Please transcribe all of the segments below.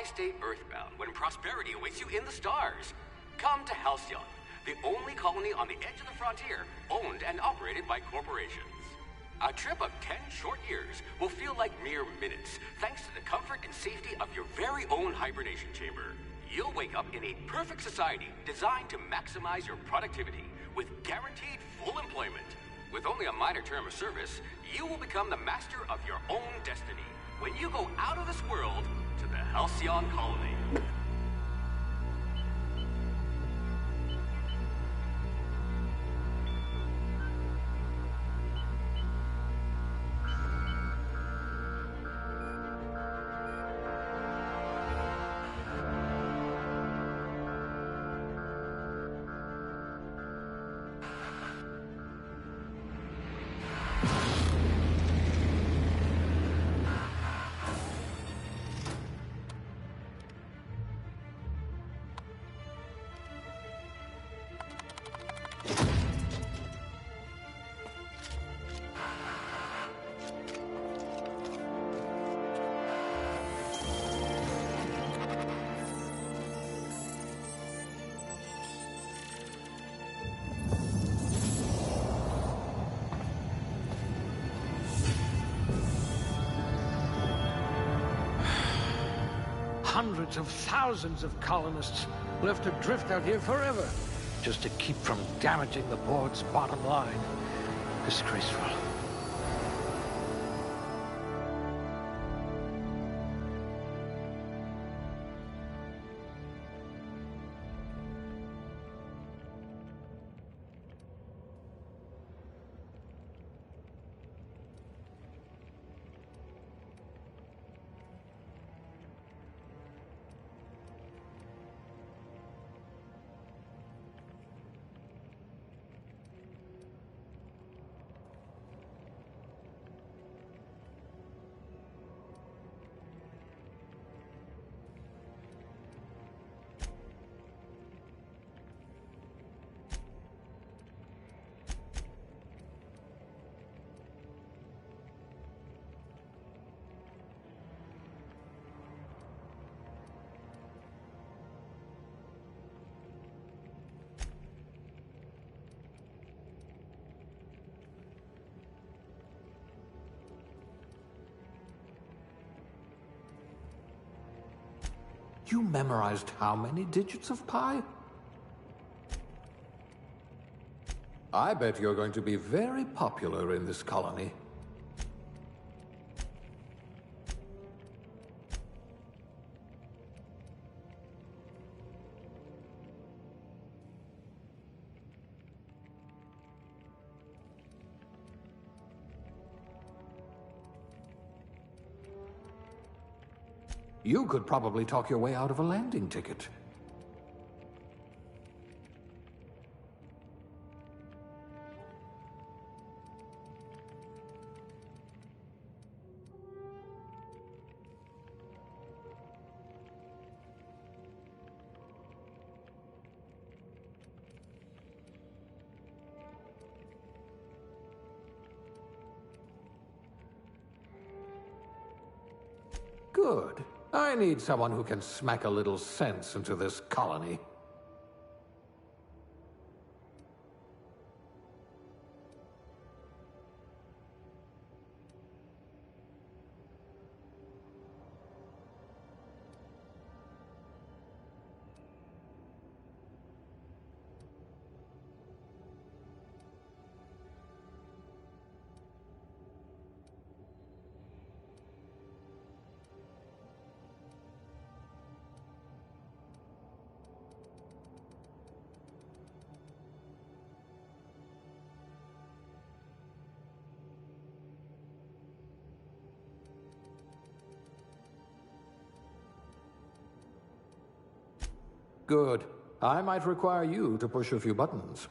stay earthbound when prosperity awaits you in the stars? Come to Halcyon, the only colony on the edge of the frontier, owned and operated by corporations. A trip of 10 short years will feel like mere minutes, thanks to the comfort and safety of your very own hibernation chamber. You'll wake up in a perfect society designed to maximize your productivity, with guaranteed full employment. With only a minor term of service, you will become the master of your own destiny when you go out of this world to the Halcyon colony. Hundreds of thousands of colonists left to drift out here forever, just to keep from damaging the board's bottom line. Disgraceful. You memorized how many digits of pi? I bet you're going to be very popular in this colony. You could probably talk your way out of a landing ticket. Good. I need someone who can smack a little sense into this colony. Good. I might require you to push a few buttons.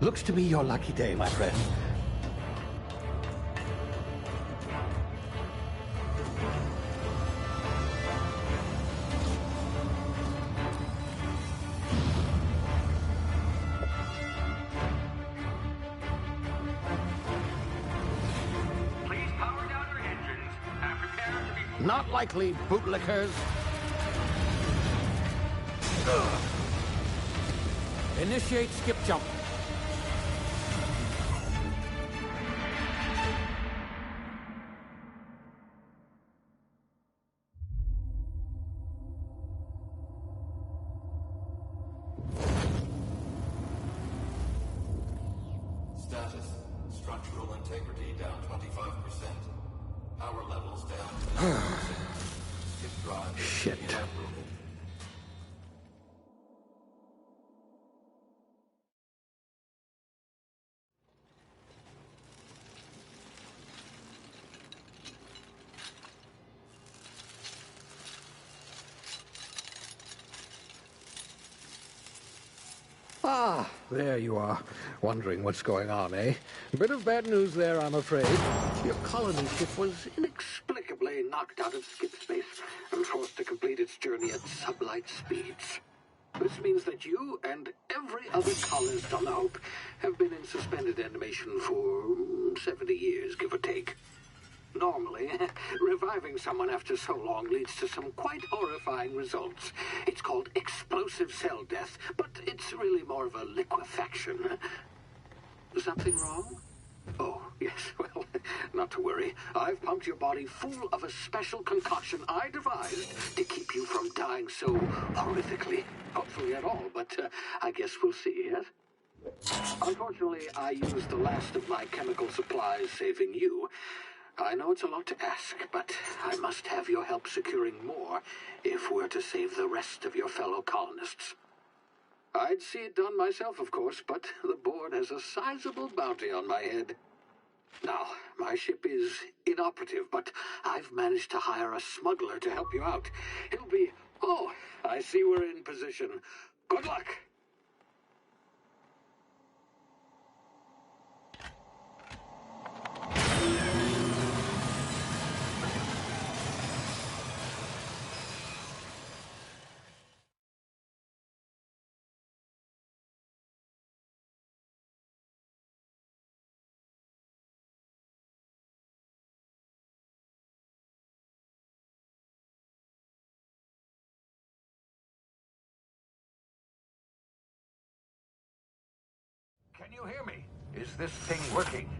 Looks to be your lucky day, my friend. Please power down your engines and prepare to be... Not likely, bootlickers. Initiate skip jump. Status. Structural integrity down 25%. Power levels down 10%. Skip drive. Shit. Ah, there you are. Wondering what's going on, eh? A bit of bad news there, I'm afraid. Your colony ship was inexplicably knocked out of skip space and forced to complete its journey at sublight speeds. This means that you and every other colonist on the Hope have been in suspended animation for 70 years, give or take. Normally, reviving someone after so long leads to some quite horrifying results. It's called explosive cell death, but it's really more of a liquefaction. Something wrong? Oh, yes, well, not to worry. I've pumped your body full of a special concoction I devised to keep you from dying so horrifically. Hopefully at all, but I guess we'll see, yes? Unfortunately, I used the last of my chemical supplies saving you. I know it's a lot to ask, but I must have your help securing more if we're to save the rest of your fellow colonists. I'd see it done myself, of course, but the board has a sizable bounty on my head. Now, my ship is inoperative, but I've managed to hire a smuggler to help you out. He'll be... Oh, I see we're in position. Good luck! Can you hear me? Is this thing working?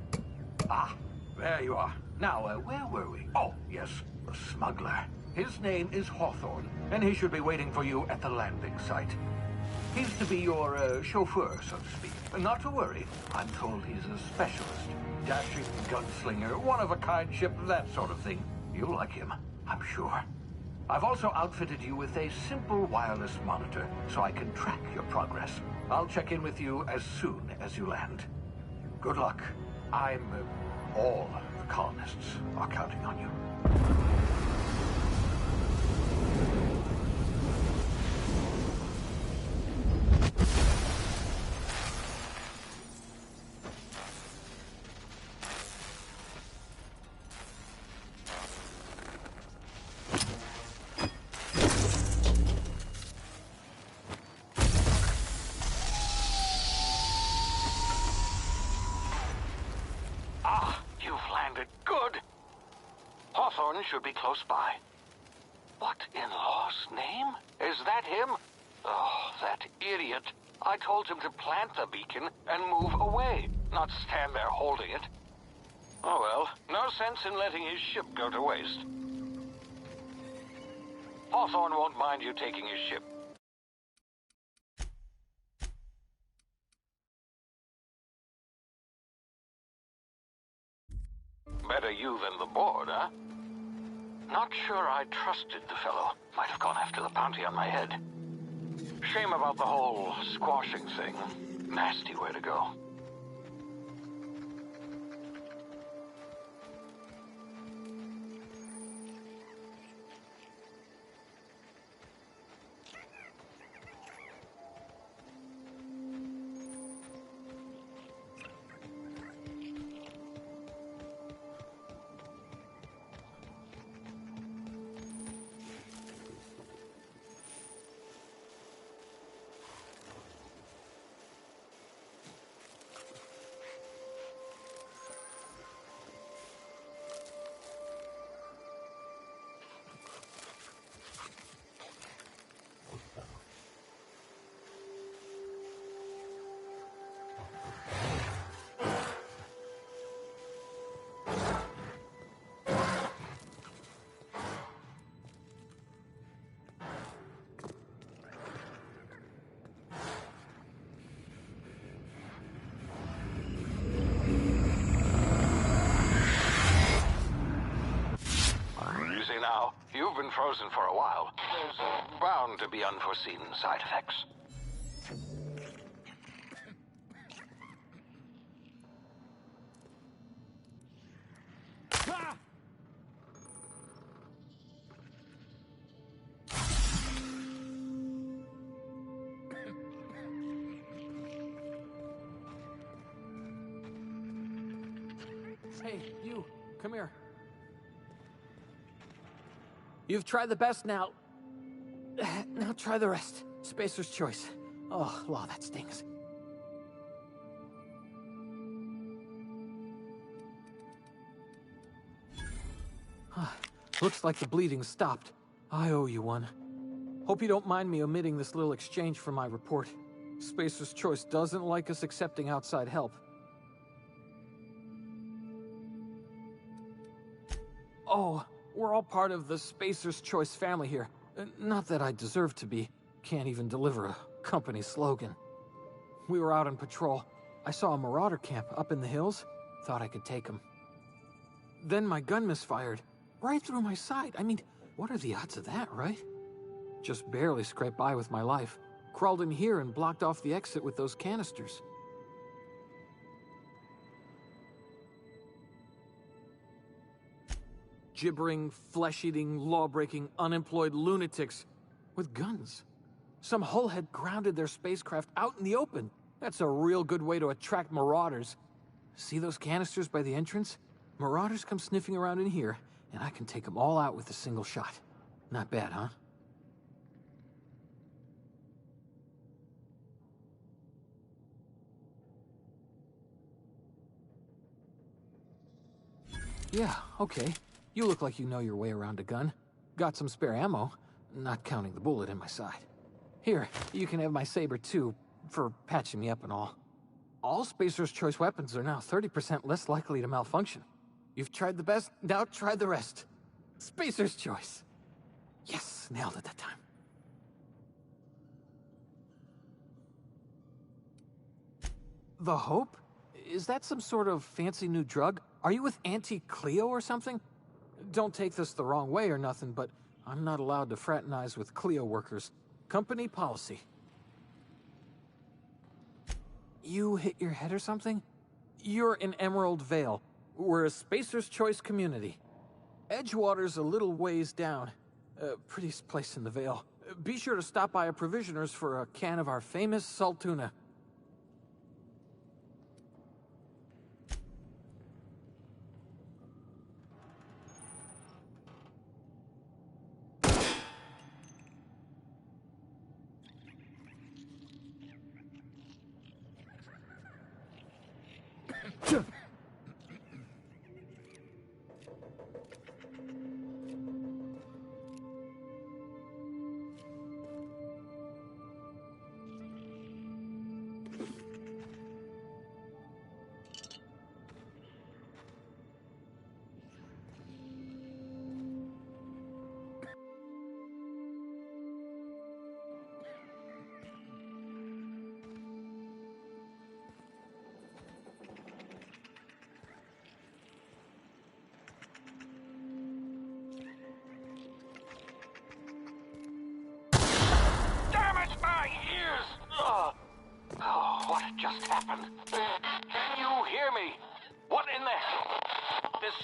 Ah, there you are. Now, where were we? Oh, yes, the smuggler. His name is Hawthorne, and he should be waiting for you at the landing site. He's to be your chauffeur, so to speak. Not to worry. I'm told he's a specialist. Dashing gunslinger, one-of-a-kind ship, that sort of thing. You'll like him, I'm sure. I've also outfitted you with a simple wireless monitor, so I can track your progress. I'll check in with you as soon as you land. Good luck. All the colonists are counting on you. Should be close by. What in law's name? Is that him? Oh, that idiot. I told him to plant the beacon and move away, not stand there holding it. Oh well, no sense in letting his ship go to waste. Hawthorne won't mind you taking his ship. Better you than the board, huh? Not sure I trusted the fellow. Might have gone after the bounty on my head. Shame about the whole squashing thing. Nasty way to go. frozen for a while. There's bound to be unforeseen side effects. Hey, you, come here. You've tried the best now. Now try the rest. Spacer's choice. Oh, law, that stings. Looks like the bleeding stopped. I owe you one. Hope you don't mind me omitting this little exchange from my report. Spacer's choice doesn't like us accepting outside help. Oh, we're all part of the Spacer's Choice family here. Not that I deserve to be. Can't even deliver a company slogan. We were out on patrol. I saw a marauder camp up in the hills. Thought I could take him. Then my gun misfired. Right through my side. I mean, what are the odds of that, right? Just barely scraped by with my life. Crawled in here and blocked off the exit with those canisters. Gibbering, flesh-eating, law-breaking, unemployed lunatics with guns. Some hullhead grounded their spacecraft out in the open. That's a real good way to attract marauders. See those canisters by the entrance? Marauders come sniffing around in here, and I can take them all out with a single shot. Not bad, huh? Yeah, okay. You look like you know your way around a gun. Got some spare ammo, not counting the bullet in my side. Here, you can have my saber too, for patching me up and all. All Spacer's Choice weapons are now 30% less likely to malfunction. You've tried the best, now try the rest. Spacer's Choice. Yes, nailed it that time. The Hope? Is that some sort of fancy new drug? Are you with Auntie Cleo or something? Don't take this the wrong way or nothing, but I'm not allowed to fraternize with Cleo workers. Company policy. You hit your head or something? You're in Emerald Vale. We're a Spacer's Choice community. Edgewater's a little ways down. Prettiest place in the Vale. Be sure to stop by a provisioner's for a can of our famous salt tuna. What just happened? Can you hear me? What in the... This...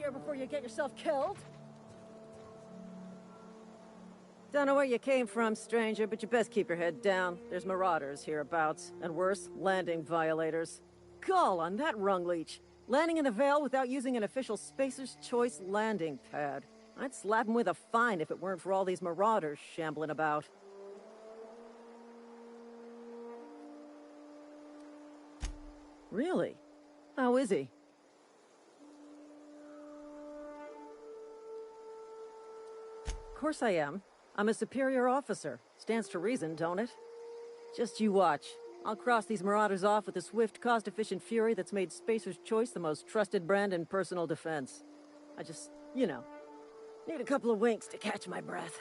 here before you get yourself killed. Don't know where you came from, stranger, but you best keep your head down. There's marauders hereabouts, and worse, landing violators. Gall on that rung leech. Landing in the Vale without using an official Spacer's Choice landing pad. I'd slap him with a fine if it weren't for all these marauders shambling about. Really? How is he? Of course I am. I'm a superior officer. Stands to reason, don't it? Just you watch. I'll cross these marauders off with a swift, cost-efficient fury that's made Spacer's Choice the most trusted brand in personal defense. I just, you know, need a couple of winks to catch my breath.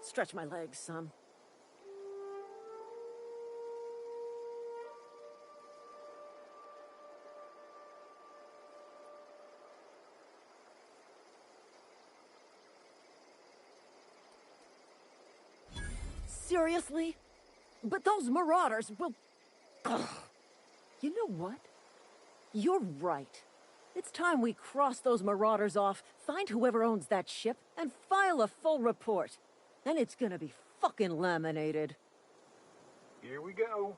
Stretch my legs some. Seriously? But those marauders will... Ugh. You know what? You're right. It's time we cross those marauders off, find whoever owns that ship, and file a full report. Then it's gonna be fucking laminated. Here we go.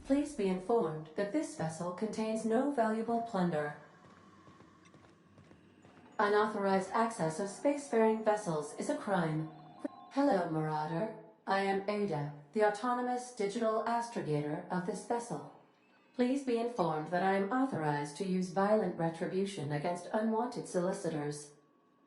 Please be informed that this vessel contains no valuable plunder. Unauthorized access of spacefaring vessels is a crime. Hello, Marauder. I am Ada, the autonomous digital astrogator of this vessel. Please be informed that I am authorized to use violent retribution against unwanted solicitors.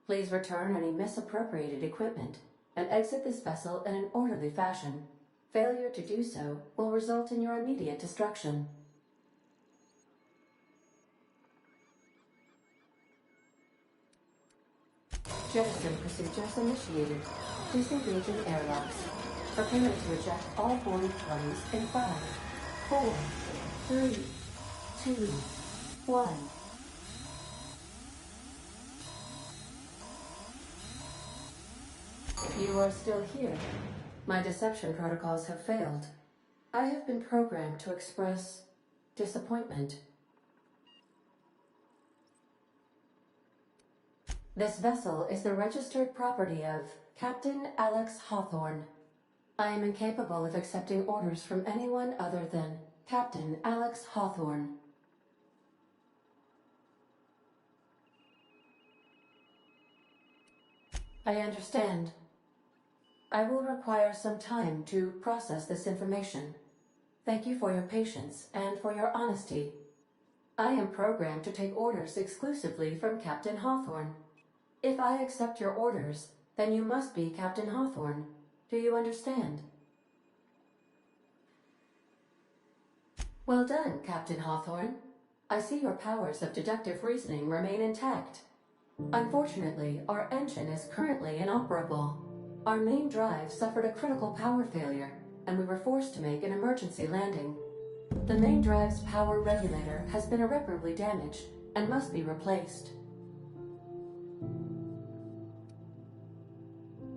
Please return any misappropriated equipment and exit this vessel in an orderly fashion. Failure to do so will result in your immediate destruction. Jettison procedures initiated. Please engage in airlocks. Prepare to eject all boarding parties in 5, 4, 3, 2, 1. You are still here. My deception protocols have failed. I have been programmed to express disappointment. This vessel is the registered property of Captain Alex Hawthorne. I am incapable of accepting orders from anyone other than Captain Alex Hawthorne. I understand. I will require some time to process this information. Thank you for your patience and for your honesty. I am programmed to take orders exclusively from Captain Hawthorne. If I accept your orders, then you must be Captain Hawthorne. Do you understand? Well done, Captain Hawthorne. I see your powers of deductive reasoning remain intact. Unfortunately, our engine is currently inoperable. Our main drive suffered a critical power failure, and we were forced to make an emergency landing. The main drive's power regulator has been irreparably damaged and must be replaced.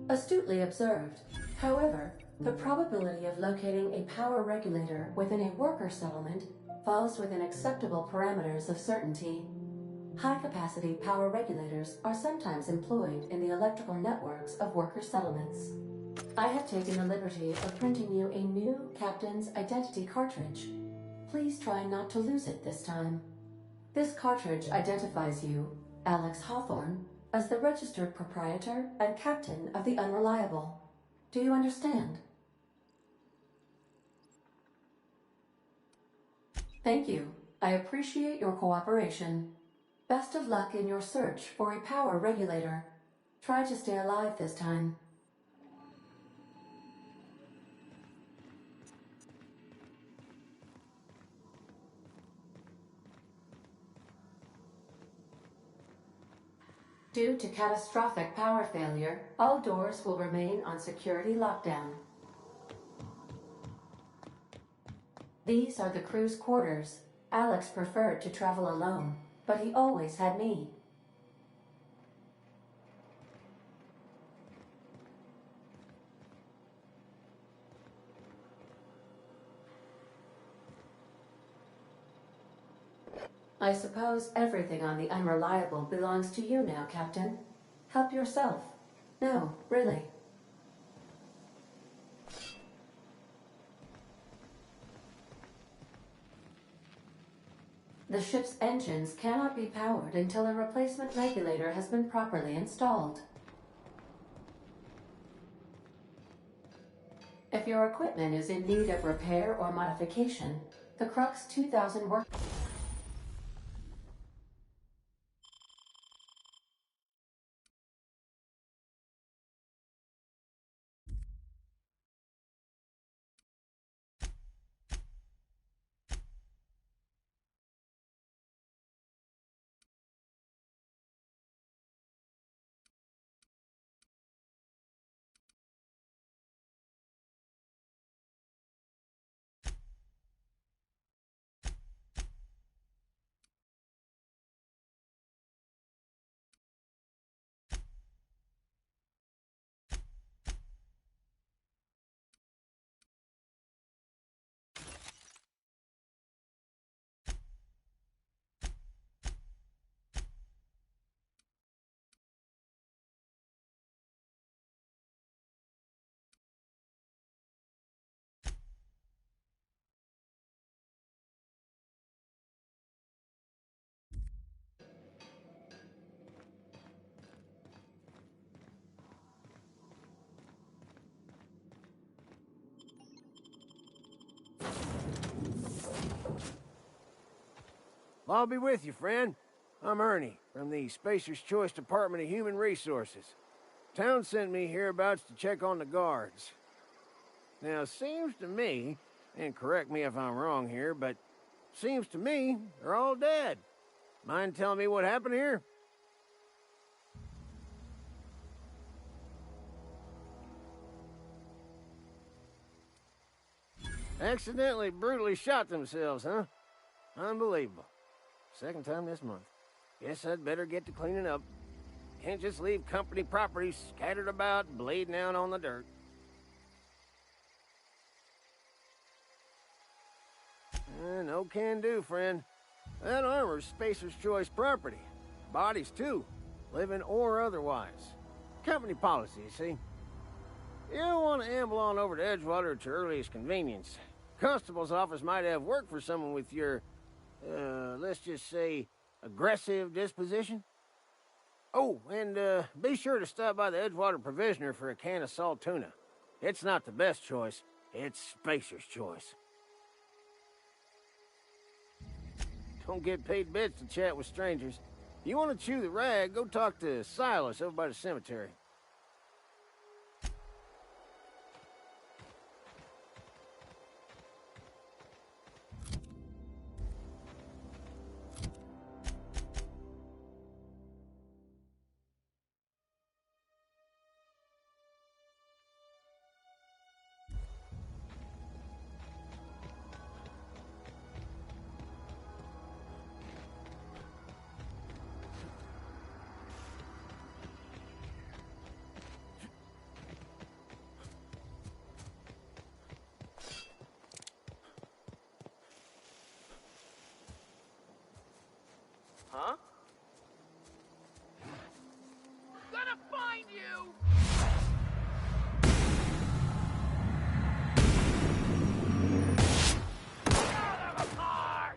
Astutely observed. However, the probability of locating a power regulator within a worker settlement falls within acceptable parameters of certainty. High-capacity power regulators are sometimes employed in the electrical networks of worker settlements. I have taken the liberty of printing you a new Captain's Identity cartridge. Please try not to lose it this time. This cartridge identifies you, Alex Hawthorne, as the registered proprietor and captain of the Unreliable. Do you understand? Thank you. I appreciate your cooperation. Best of luck in your search for a power regulator. Try to stay alive this time. Due to catastrophic power failure, all doors will remain on security lockdown. These are the crew's quarters. Alex preferred to travel alone, but he always had me. I suppose everything on the Unreliable belongs to you now, Captain. Help yourself. No, really. The ship's engines cannot be powered until a replacement regulator has been properly installed. If your equipment is in need of repair or modification, the Crux 2000 work... I'll be with you, friend. I'm Ernie, from the Spacer's Choice Department of Human Resources. Town sent me hereabouts to check on the guards. Now, it seems to me, and correct me if I'm wrong here, but seems to me they're all dead. Mind telling me what happened here? Accidentally, brutally shot themselves, huh? Unbelievable. Second time this month. Guess I'd better get to cleaning up. Can't just leave company property scattered about, bleeding out on the dirt. No can do, friend. That armor's Spacer's Choice property. Bodies, too. Living or otherwise. Company policy, you see. You don't want to amble on over to Edgewater at your earliest convenience. Constable's office might have work for someone with your, let's just say, aggressive disposition. Oh, and be sure to stop by the Edgewater Provisioner for a can of salt tuna. It's not the best choice, it's Spacer's Choice. Don't get paid bits to chat with strangers. If you want to chew the rag, go talk to Silas over by the cemetery. Huh? Gonna find you! Out of apart!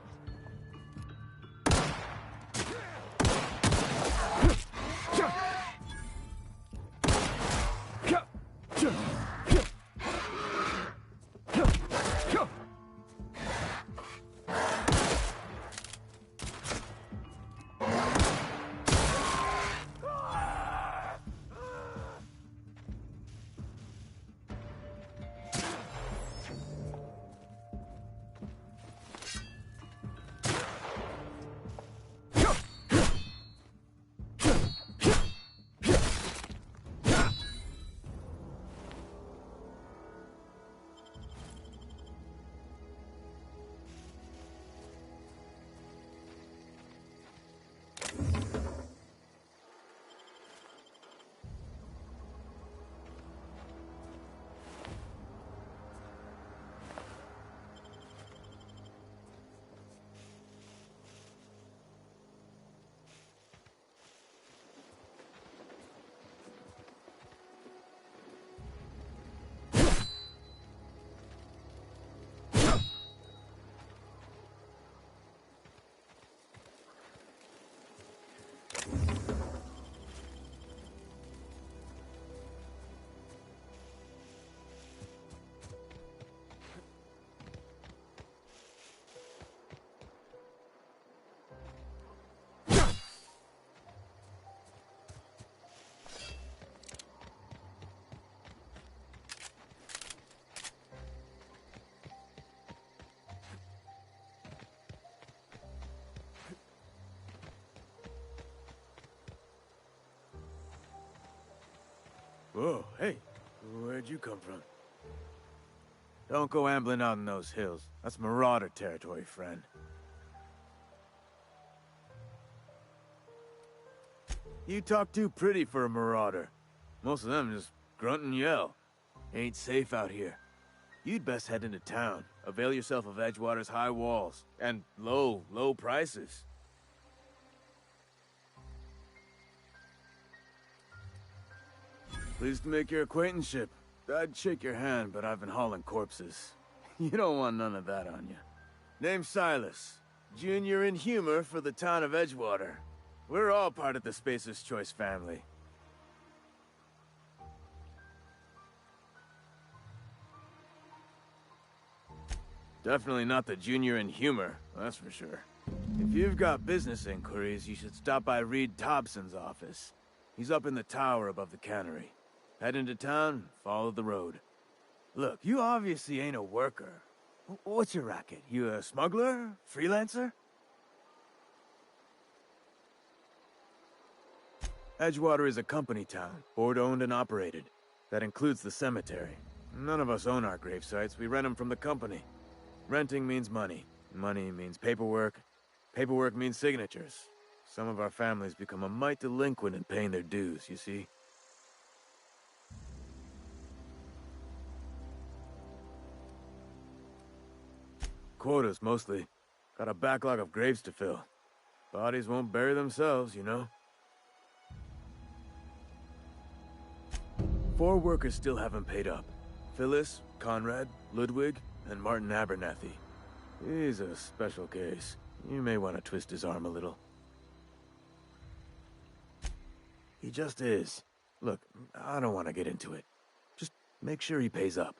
Whoa, hey, where'd you come from? Don't go ambling out in those hills. That's marauder territory, friend. You talk too pretty for a marauder. Most of them just grunt and yell. Ain't safe out here. You'd best head into town. Avail yourself of Edgewater's high walls. And low prices. Pleased to make your acquaintanceship. I'd shake your hand, but I've been hauling corpses. You don't want none of that on you. Name's Silas. Junior in humor for the town of Edgewater. We're all part of the Spacer's Choice family. Definitely not the junior in humor, that's for sure. If you've got business inquiries, you should stop by Reed Thompson's office. He's up in the tower above the cannery. Head into town, follow the road. Look, you obviously ain't a worker. What's your racket? You a smuggler? Freelancer? Edgewater is a company town, board-owned and operated. That includes the cemetery. None of us own our grave sites, we rent them from the company. Renting means money. Money means paperwork. Paperwork means signatures. Some of our families become a mite delinquent in paying their dues, you see? Quotas, mostly. Got a backlog of graves to fill. Bodies won't bury themselves, you know? 4 workers still haven't paid up. Phyllis, Conrad, Ludwig, and Martin Abernathy. He's a special case. You may want to twist his arm a little. He just is. Look, I don't want to get into it. Just make sure he pays up.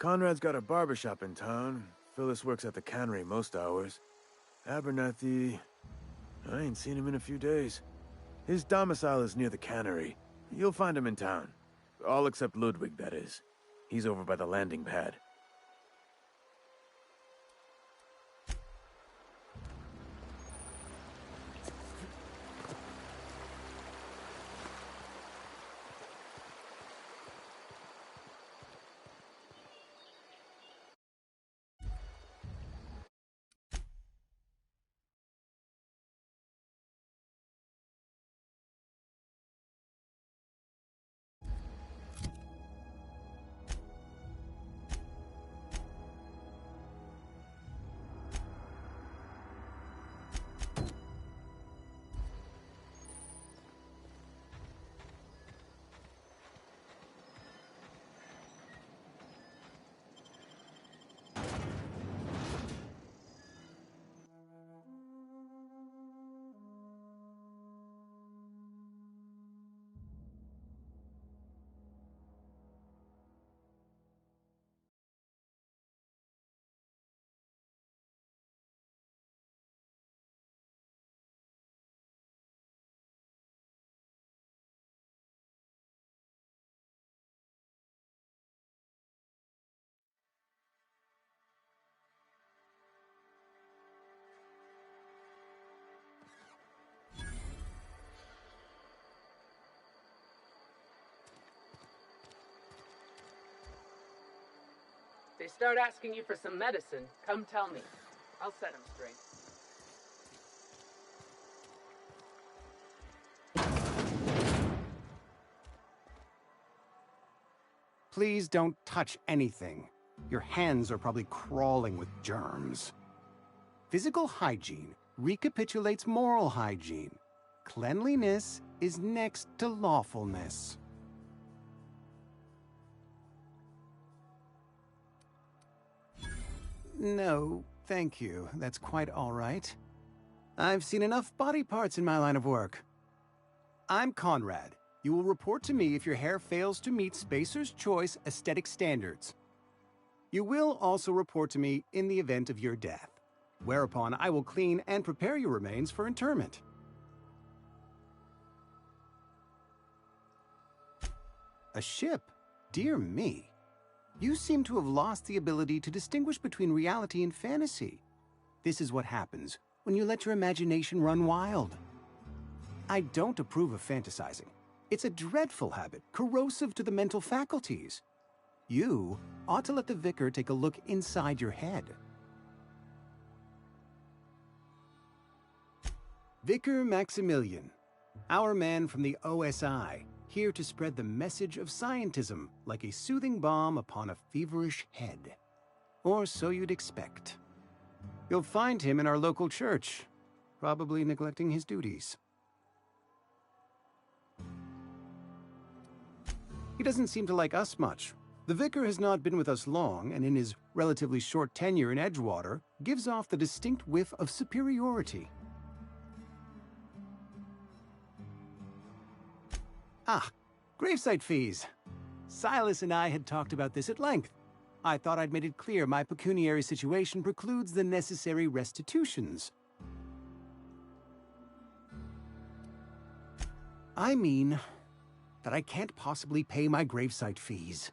Conrad's got a barbershop in town. Phyllis works at the cannery most hours. Abernathy... I ain't seen him in a few days. His domicile is near the cannery. You'll find him in town. All except Ludwig, that is. He's over by the landing pad. They start asking you for some medicine, come tell me. I'll set them straight. Please don't touch anything. Your hands are probably crawling with germs. Physical hygiene recapitulates moral hygiene. Cleanliness is next to lawfulness. No, thank you. That's quite all right. I've seen enough body parts in my line of work. I'm Conrad. You will report to me if your hair fails to meet Spacer's Choice aesthetic standards. You will also report to me in the event of your death, whereupon I will clean and prepare your remains for interment. A ship? Dear me. You seem to have lost the ability to distinguish between reality and fantasy. This is what happens when you let your imagination run wild. I don't approve of fantasizing. It's a dreadful habit, corrosive to the mental faculties. You ought to let the vicar take a look inside your head. Vicar Maximilian, our man from the OSI, here to spread the message of scientism like a soothing balm upon a feverish head. Or so you'd expect. You'll find him in our local church, probably neglecting his duties. He doesn't seem to like us much. The vicar has not been with us long, and in his relatively short tenure in Edgewater, gives off the distinct whiff of superiority. Ah, gravesite fees. Silas and I had talked about this at length. I thought I'd made it clear my pecuniary situation precludes the necessary restitutions. I mean that I can't possibly pay my gravesite fees.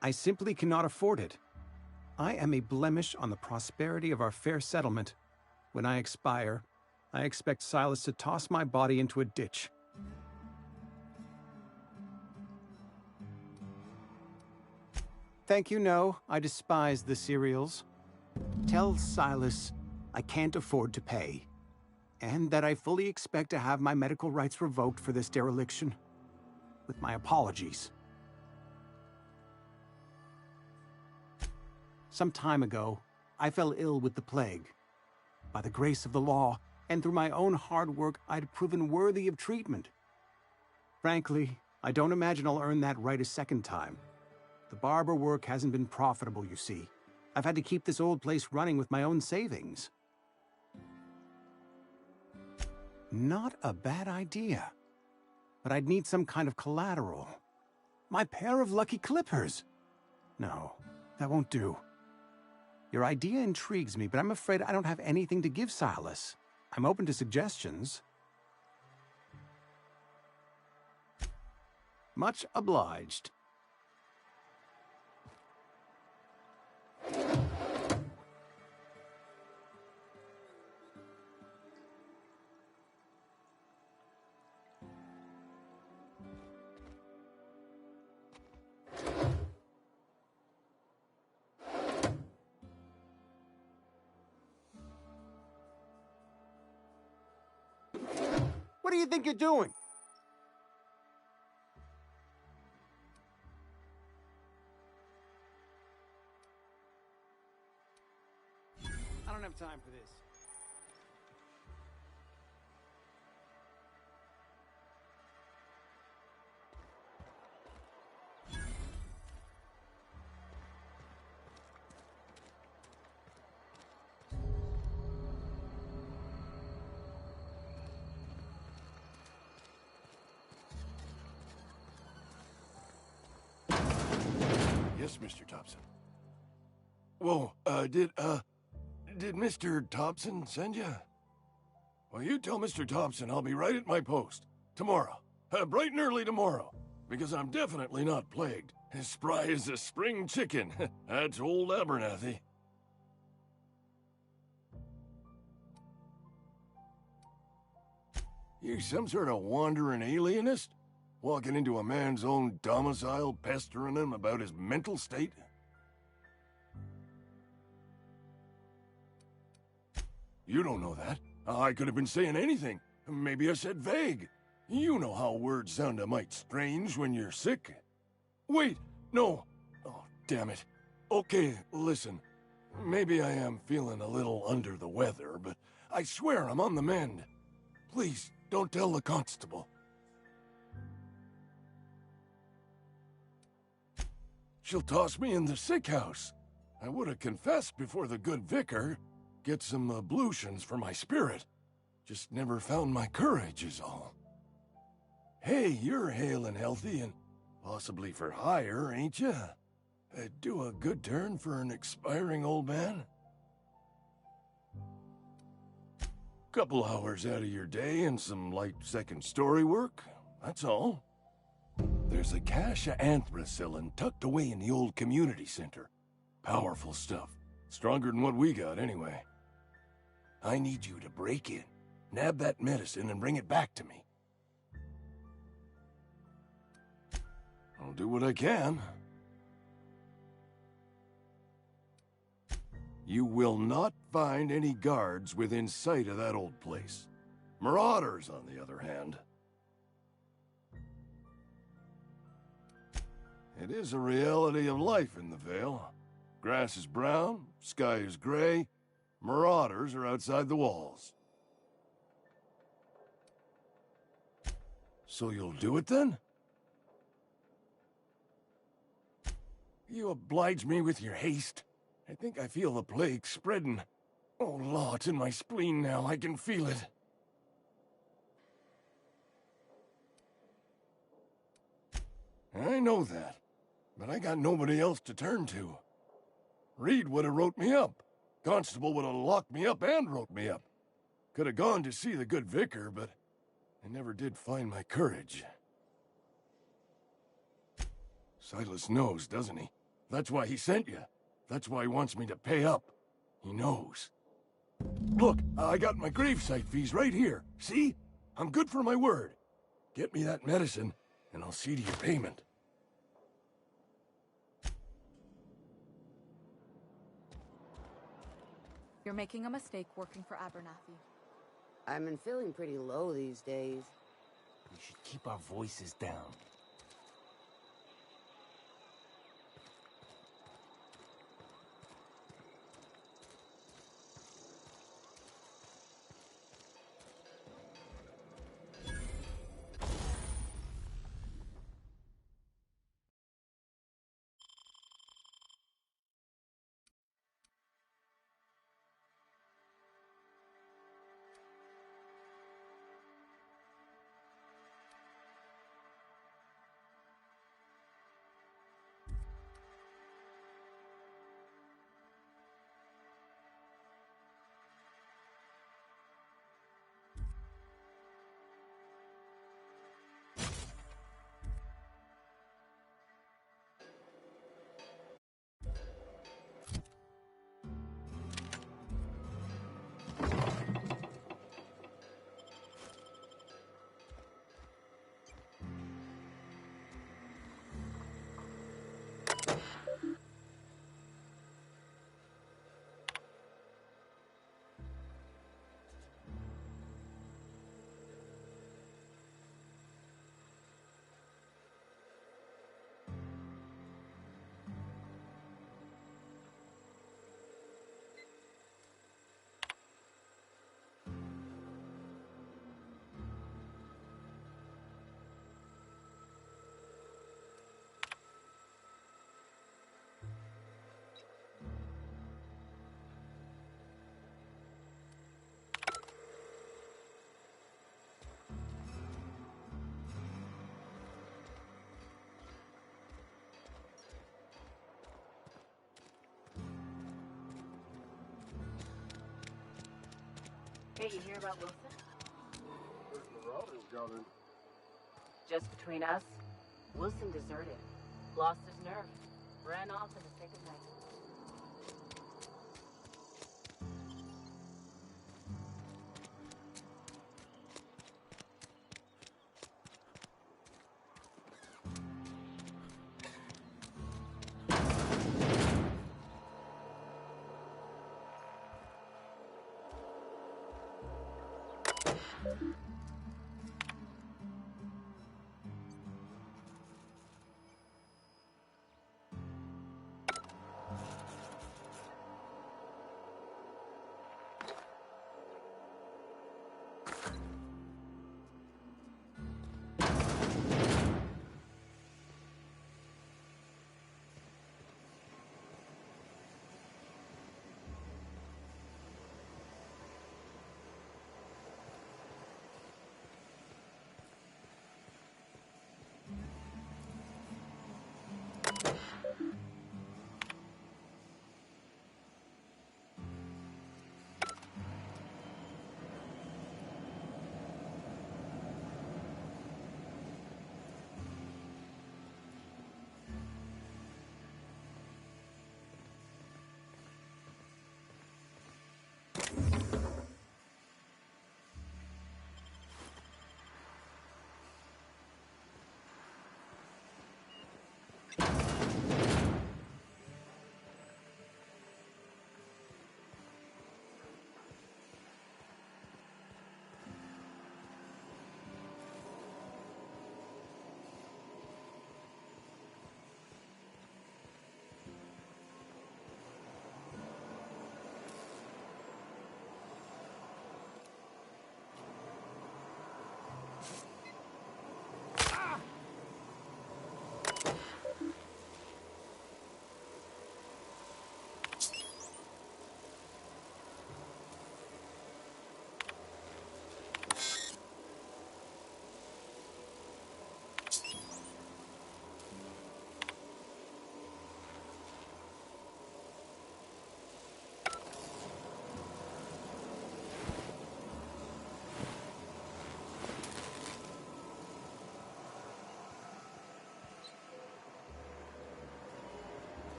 I simply cannot afford it. I am a blemish on the prosperity of our fair settlement. When I expire, I expect Silas to toss my body into a ditch. Thank you, no. I despise the cereals. Tell Silas I can't afford to pay, and that I fully expect to have my medical rights revoked for this dereliction. With my apologies. Some time ago, I fell ill with the plague. By the grace of the law, and through my own hard work, I'd proven worthy of treatment. Frankly, I don't imagine I'll earn that right a second time. The barber work hasn't been profitable, you see. I've had to keep this old place running with my own savings. Not a bad idea. But I'd need some kind of collateral. My pair of lucky clippers. No, that won't do. Your idea intrigues me, but I'm afraid I don't have anything to give Silas. I'm open to suggestions. Much obliged. What do you think you're doing? I don't have time for this. Yes, Mr. Thompson. Whoa, did Mr. Thompson send you? Well, you tell Mr. Thompson I'll be right at my post. Tomorrow. Bright and early tomorrow. Because I'm definitely not plagued. As spry as a spring chicken. That's old Abernathy. You some sort of wandering alienist? Walking into a man's own domicile, pestering him about his mental state? You don't know that. I could have been saying anything. Maybe I said vague. You know how words sound a mite strange when you're sick. Wait, no. Oh, damn it. Okay, listen. Maybe I am feeling a little under the weather, but I swear I'm on the mend. Please, don't tell the constable. She'll toss me in the sick house. I would have confessed before the good vicar. Get some ablutions for my spirit. Just never found my courage is all. Hey, you're hale and healthy and possibly for hire, ain't you? Do a good turn for an expiring old man? Couple hours out of your day and some light second-story work, that's all. There's a cache of anthracillin tucked away in the old community center. Powerful stuff. Stronger than what we got, anyway. I need you to break in, nab that medicine, and bring it back to me. I'll do what I can. You will not find any guards within sight of that old place. Marauders, on the other hand. It is a reality of life in the Vale. Grass is brown, sky is gray, marauders are outside the walls. So you'll do it then? You oblige me with your haste. I think I feel the plague spreading. Oh, law, it's in my spleen now. I can feel it. I know that, but I got nobody else to turn to. Reed would have wrote me up. Constable would have locked me up and wrote me up. Could have gone to see the good vicar, but I never did find my courage. Silas knows, doesn't he? That's why he sent you. That's why he wants me to pay up. He knows. Look, I got my gravesite fees right here. See? I'm good for my word. Get me that medicine, and I'll see to your payment. You're making a mistake working for Abernathy. I've been feeling pretty low these days. We should keep our voices down. Hey, you hear about Wilson? Marauders got in. Just between us, Wilson deserted. Lost his nerve. Ran off in the thick of night.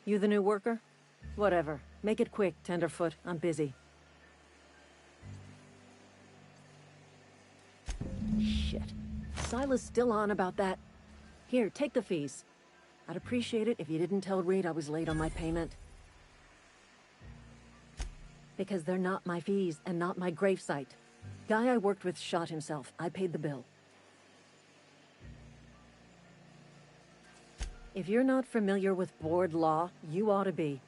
You the new worker? Whatever. Make it quick, Tenderfoot. I'm busy. Shit. Silas still on about that. Here, take the fees. I'd appreciate it if you didn't tell Reed I was late on my payment. Because they're not my fees and not my gravesite. Guy I worked with shot himself. I paid the bill. If you're not familiar with board law, you ought to be.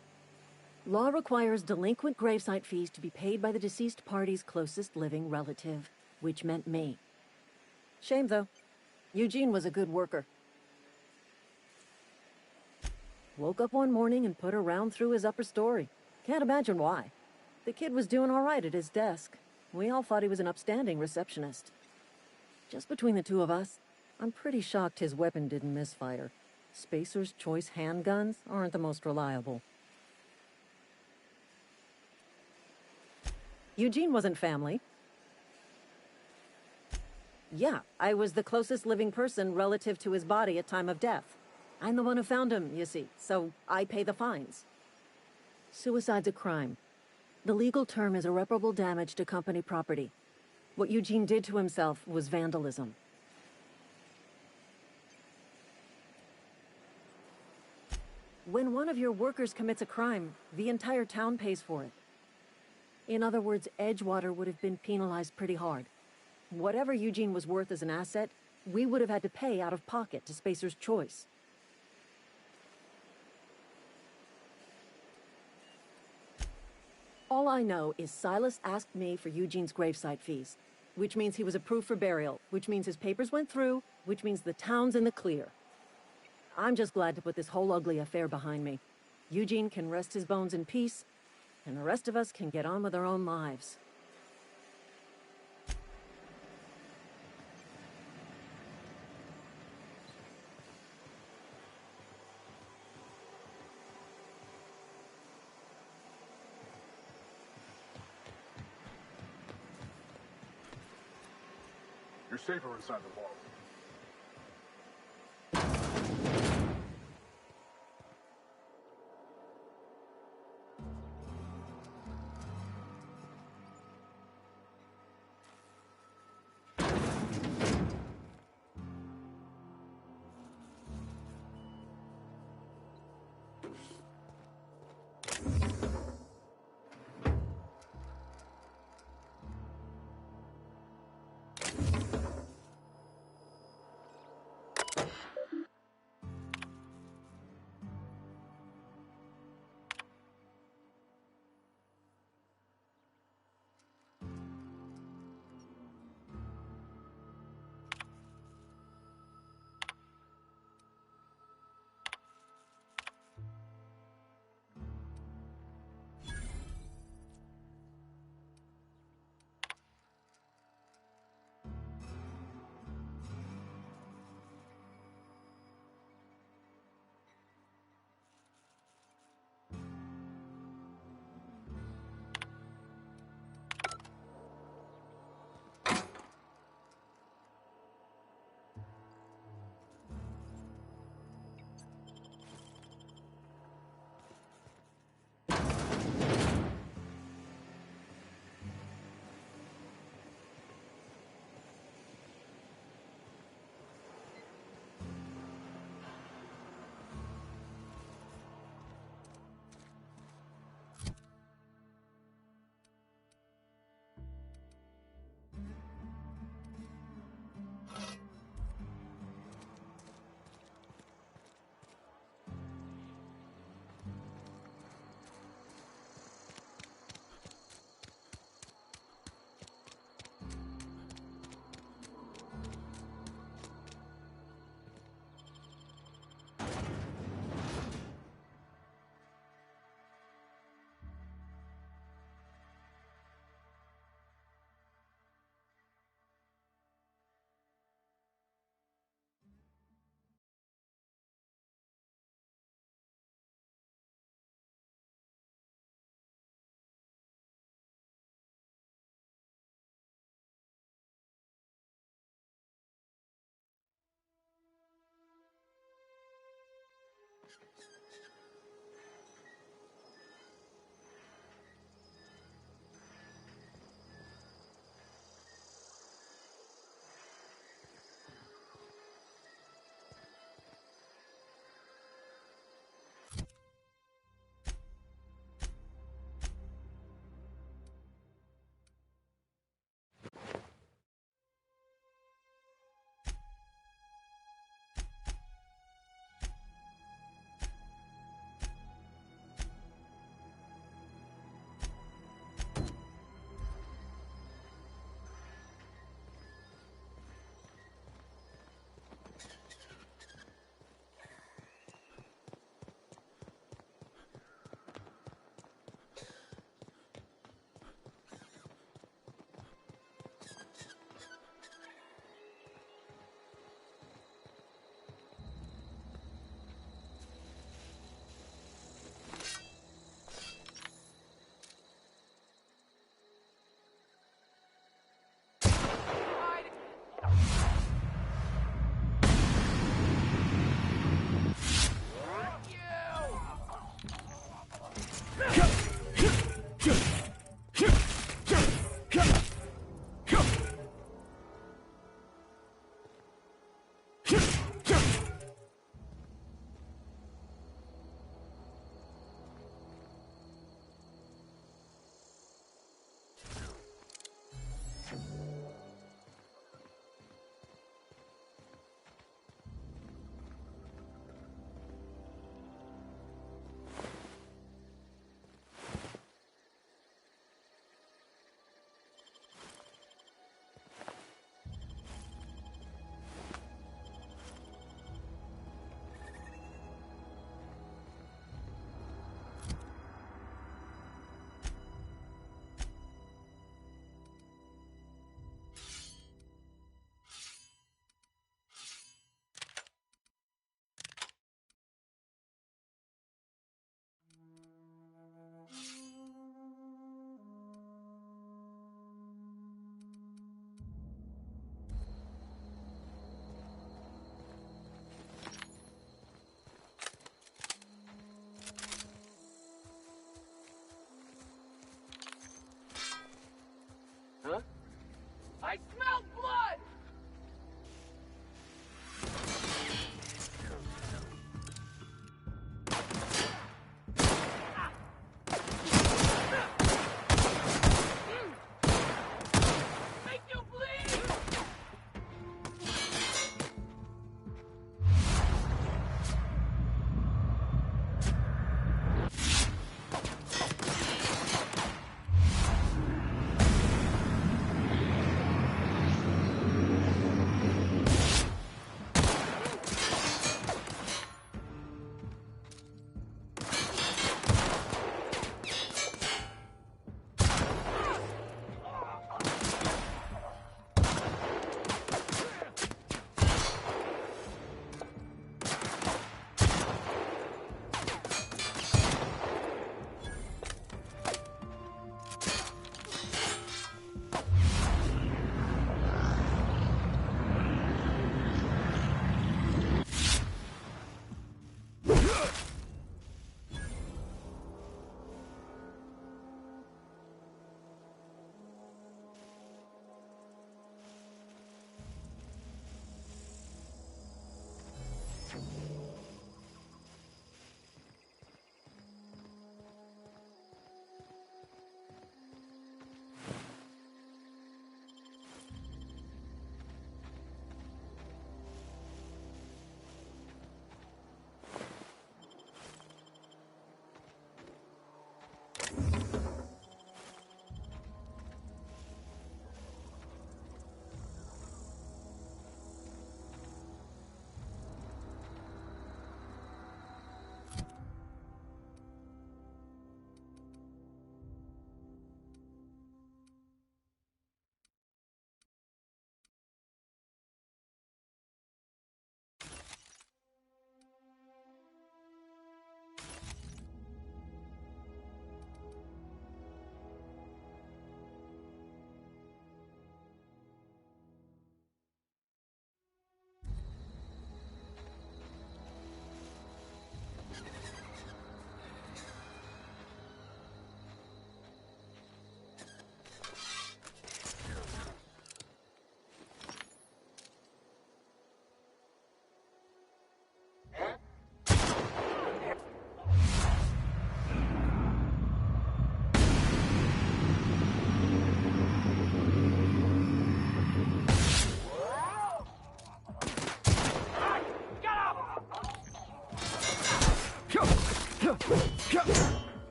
Law requires delinquent gravesite fees to be paid by the deceased party's closest living relative, which meant me. Shame, though. Eugene was a good worker. Woke up one morning and put a round through his upper story. Can't imagine why. The kid was doing all right at his desk. We all thought he was an upstanding receptionist. Just between the two of us, I'm pretty shocked his weapon didn't misfire. Spacer's Choice handguns aren't the most reliable. Eugene wasn't family. Yeah, I was the closest living person relative to his body at time of death. I'm the one who found him, you see, so I pay the fines. Suicide's a crime. The legal term is irreparable damage to company property. What Eugene did to himself was vandalism. When one of your workers commits a crime, the entire town pays for it. In other words, Edgewater would have been penalized pretty hard. Whatever Eugene was worth as an asset, we would have had to pay out of pocket to Spacer's Choice. All I know is Silas asked me for Eugene's gravesite fees, which means he was approved for burial, which means his papers went through, which means the town's in the clear. I'm just glad to put this whole ugly affair behind me. Eugene can rest his bones in peace, and the rest of us can get on with our own lives. You're safer inside the vault.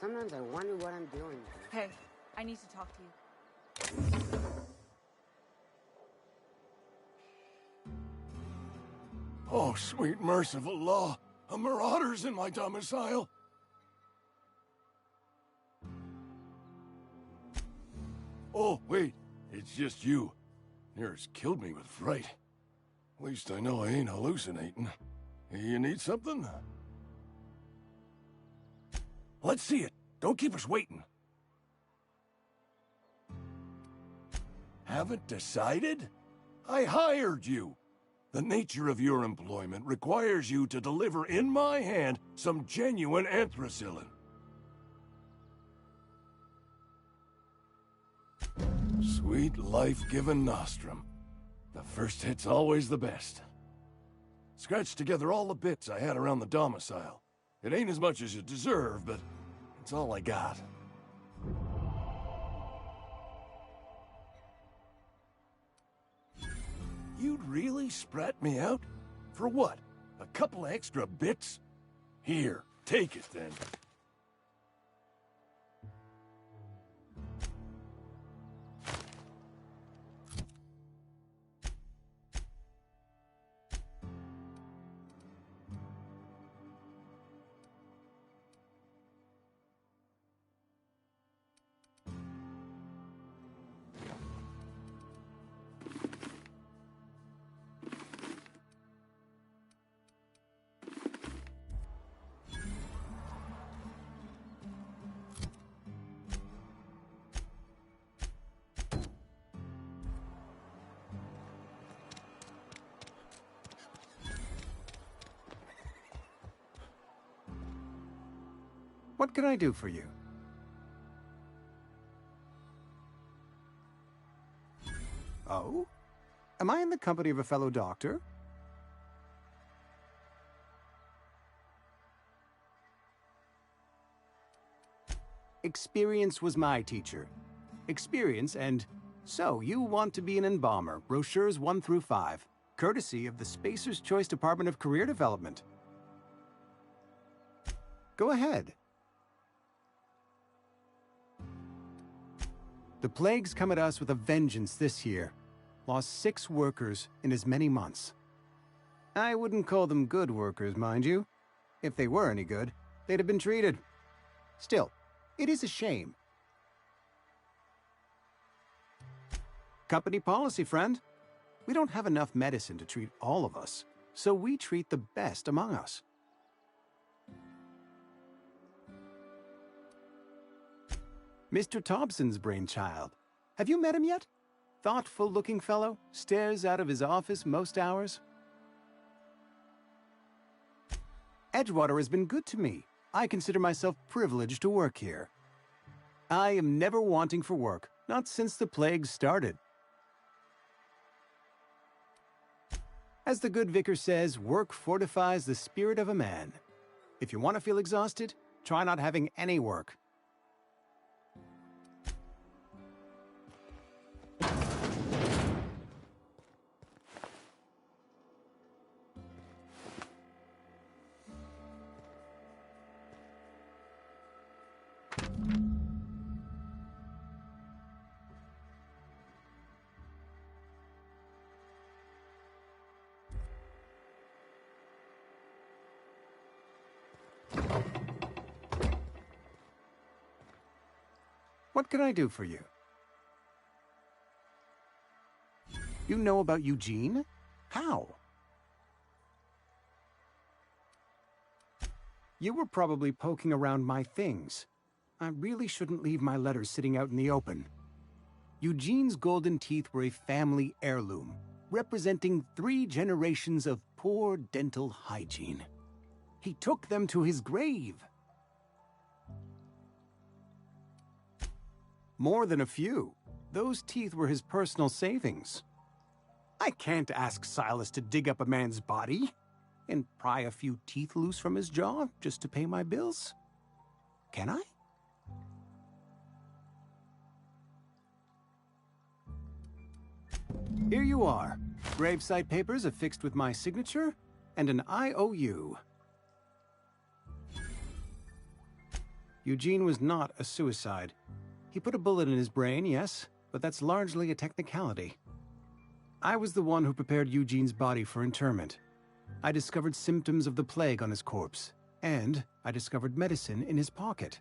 Sometimes I wonder what I'm doing. Hey, I need to talk to you. Oh, sweet merciful law. A marauder's in my domicile. Oh, wait. It's just you. Near's killed me with fright. At least I know I ain't hallucinating. You need something? Let's see it. Don't keep us waiting. Haven't decided? I hired you. The nature of your employment requires you to deliver in my hand some genuine anthracillin. Sweet life-giving nostrum. The first hit's always the best. Scratched together all the bits I had around the domicile. It ain't as much as you deserve, but it's all I got. You'd really sprat me out? For what? A couple of extra bits? Here, take it then. What can I do for you? Oh? Am I in the company of a fellow doctor? Experience was my teacher. Experience and... So, you want to be an embalmer, brochures 1 through 5, courtesy of the Spacer's Choice Department of Career Development. Go ahead. The plague's come at us with a vengeance this year. Lost 6 workers in as many months. I wouldn't call them good workers, mind you. If they were any good, they'd have been treated. Still, it is a shame. Company policy, friend. We don't have enough medicine to treat all of us, so we treat the best among us. Mr. Thompson's brainchild. Have you met him yet? Thoughtful-looking fellow, stares out of his office most hours. Edgewater has been good to me. I consider myself privileged to work here. I am never wanting for work, not since the plague started. As the good vicar says, work fortifies the spirit of a man. If you want to feel exhausted, try not having any work. What can I do for you? You know about Eugene? How? You were probably poking around my things. I really shouldn't leave my letters sitting out in the open. Eugene's golden teeth were a family heirloom, representing 3 generations of poor dental hygiene. He took them to his grave. More than a few. Those teeth were his personal savings. I can't ask Silas to dig up a man's body and pry a few teeth loose from his jaw just to pay my bills. Can I? Here you are. Gravesite papers affixed with my signature and an IOU. Eugene was not a suicide. He put a bullet in his brain, yes, but that's largely a technicality. I was the one who prepared Eugene's body for interment. I discovered symptoms of the plague on his corpse, and I discovered medicine in his pocket.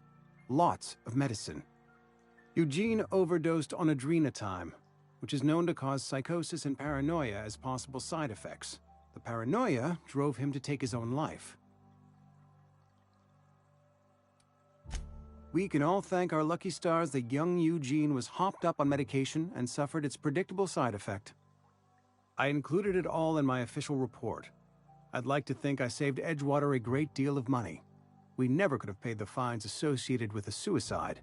Lots of medicine. Eugene overdosed on adrenatime, which is known to cause psychosis and paranoia as possible side effects. The paranoia drove him to take his own life. We can all thank our lucky stars that young Eugene was hopped up on medication and suffered its predictable side effect. I included it all in my official report. I'd like to think I saved Edgewater a great deal of money. We never could have paid the fines associated with a suicide.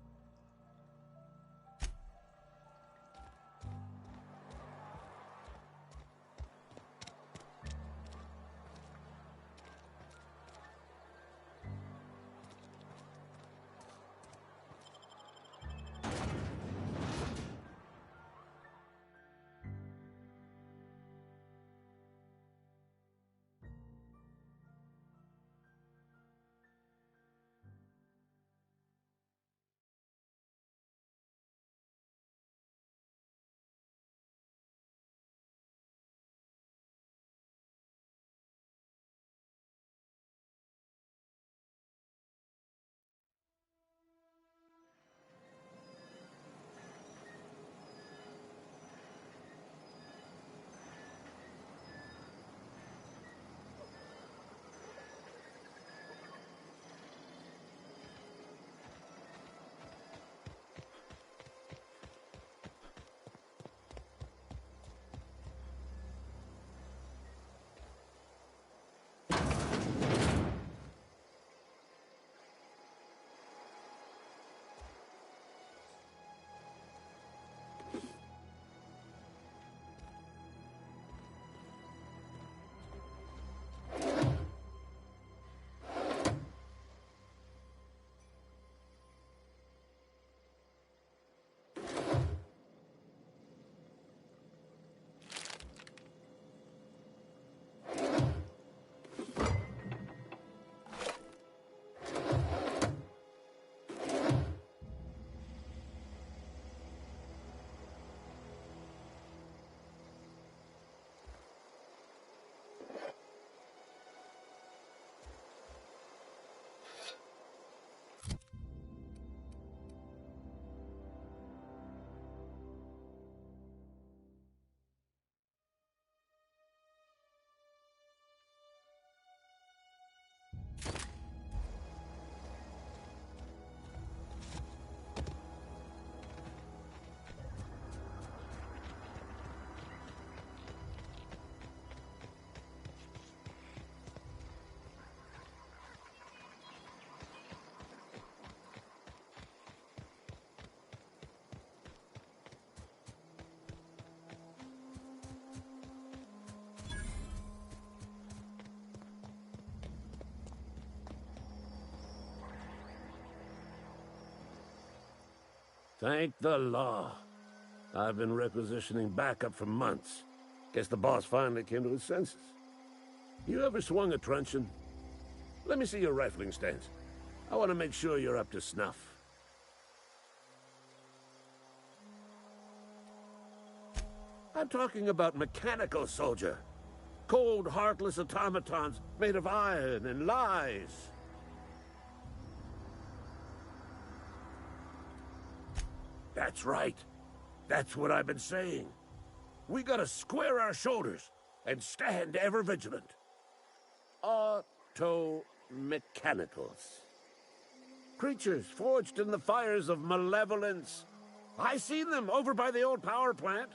Thank the law. I've been requisitioning backup for months. Guess the boss finally came to his senses. You ever swung a truncheon? Let me see your rifling stance. I want to make sure you're up to snuff. I'm talking about mechanical soldier. Cold, heartless automatons made of iron and lies. That's right. That's what I've been saying. We gotta square our shoulders and stand ever vigilant. Auto-mechanicals. Creatures forged in the fires of malevolence. I seen them over by the old power plant.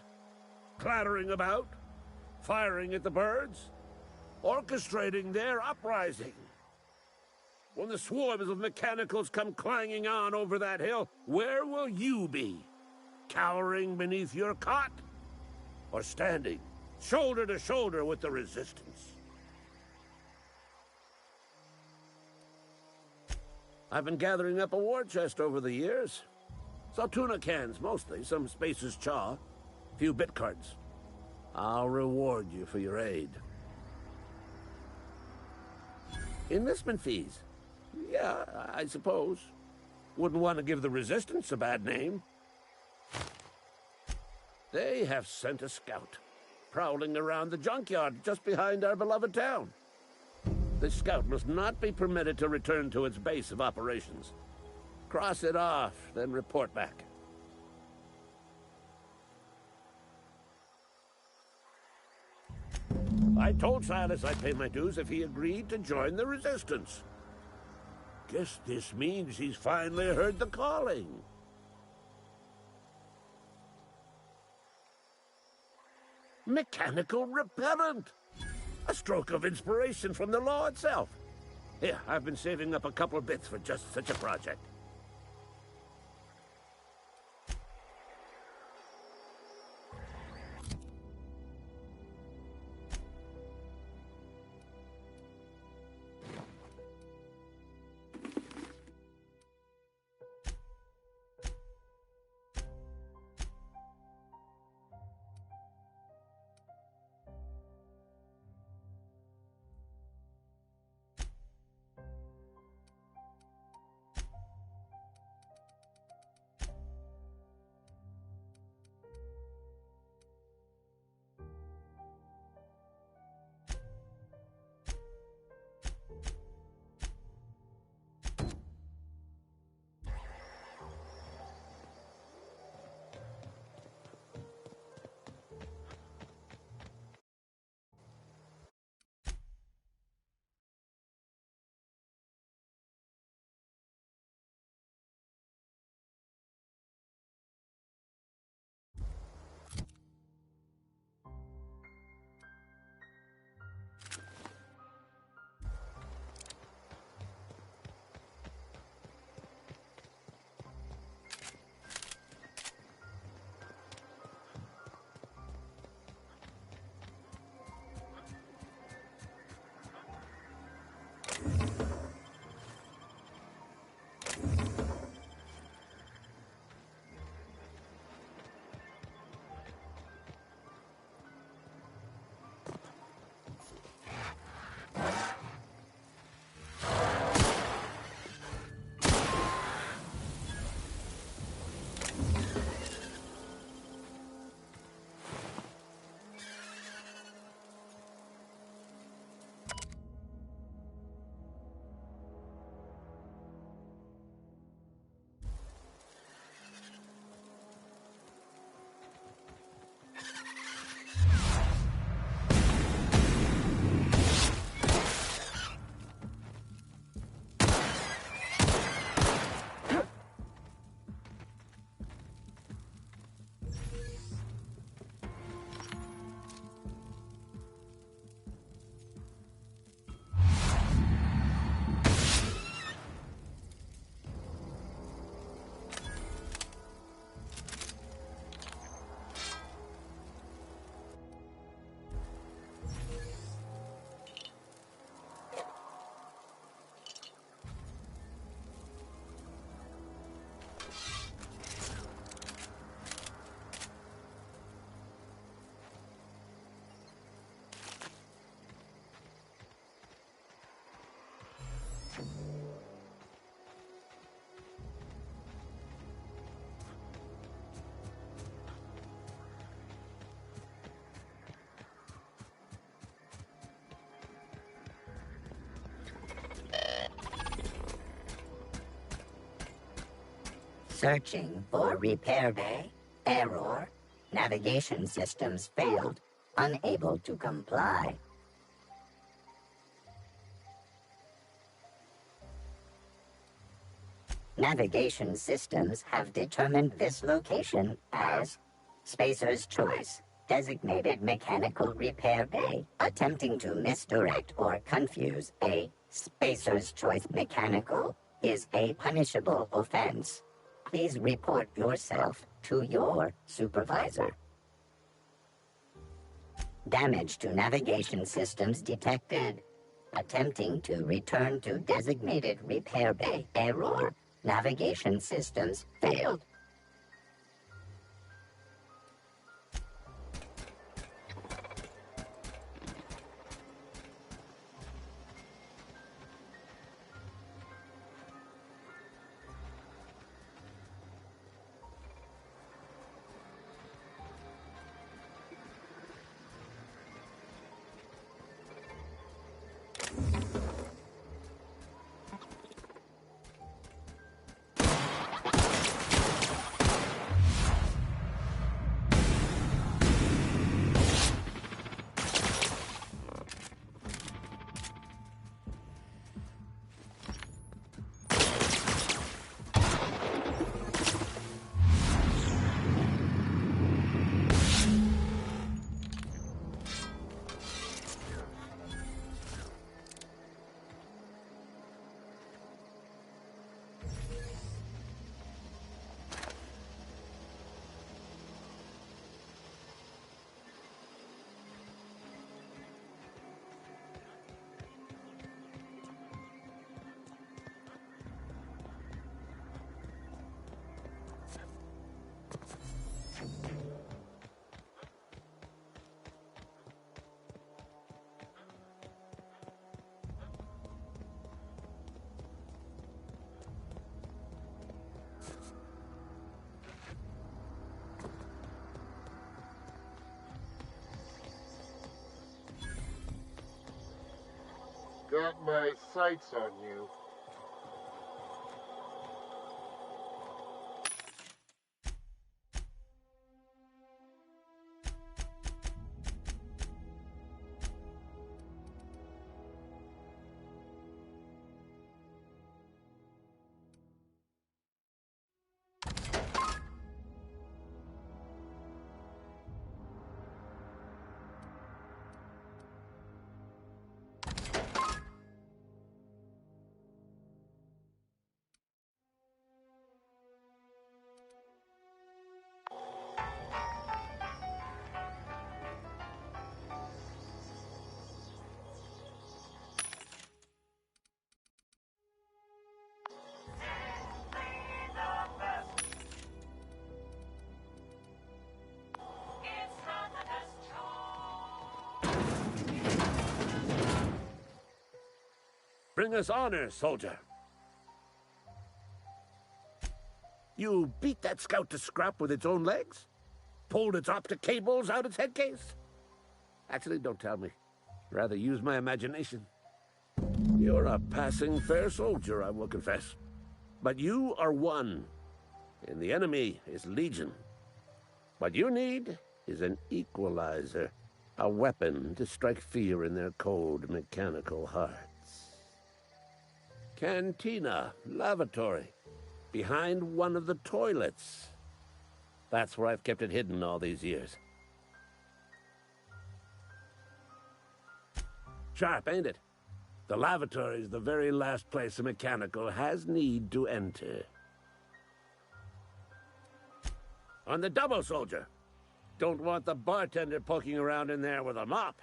Clattering about, firing at the birds, orchestrating their uprising. When the swarms of mechanicals come clanging on over that hill, where will you be? Cowering beneath your cot? Or standing, shoulder to shoulder with the resistance? I've been gathering up a war chest over the years. Saw tuna cans, mostly, some Spacer's chaw, a few bit cards. I'll reward you for your aid. Enlistment fees. Yeah, I suppose. Wouldn't want to give the Resistance a bad name. They have sent a scout, prowling around the junkyard just behind our beloved town. The scout must not be permitted to return to its base of operations. Cross it off, then report back. I told Silas I'd pay my dues if he agreed to join the Resistance. Guess this means he's finally heard the calling. Mechanical repellent! A stroke of inspiration from the law itself. Here, I've been saving up a couple of bits for just such a project. Searching for repair bay. Error. Navigation systems failed. Unable to comply. Navigation systems have determined this location as Spacer's Choice, designated mechanical repair bay. Attempting to misdirect or confuse a Spacer's Choice mechanical is a punishable offense. Please report yourself to your supervisor. Damage to navigation systems detected. Attempting to return to designated repair bay. Error. Navigation systems failed. got my sights on you. Bring us honor, soldier. You beat that scout to scrap with its own legs? Pulled its optic cables out its head case? Actually, don't tell me. Rather use my imagination. You're a passing fair soldier, I will confess. But you are one, and the enemy is legion. What you need is an equalizer, a weapon to strike fear in their cold, mechanical hearts. Cantina, lavatory, behind one of the toilets. That's where I've kept it hidden all these years. Sharp, ain't it? The lavatory is the very last place a mechanical has need to enter. On the double, soldier. Don't want the bartender poking around in there with a mop.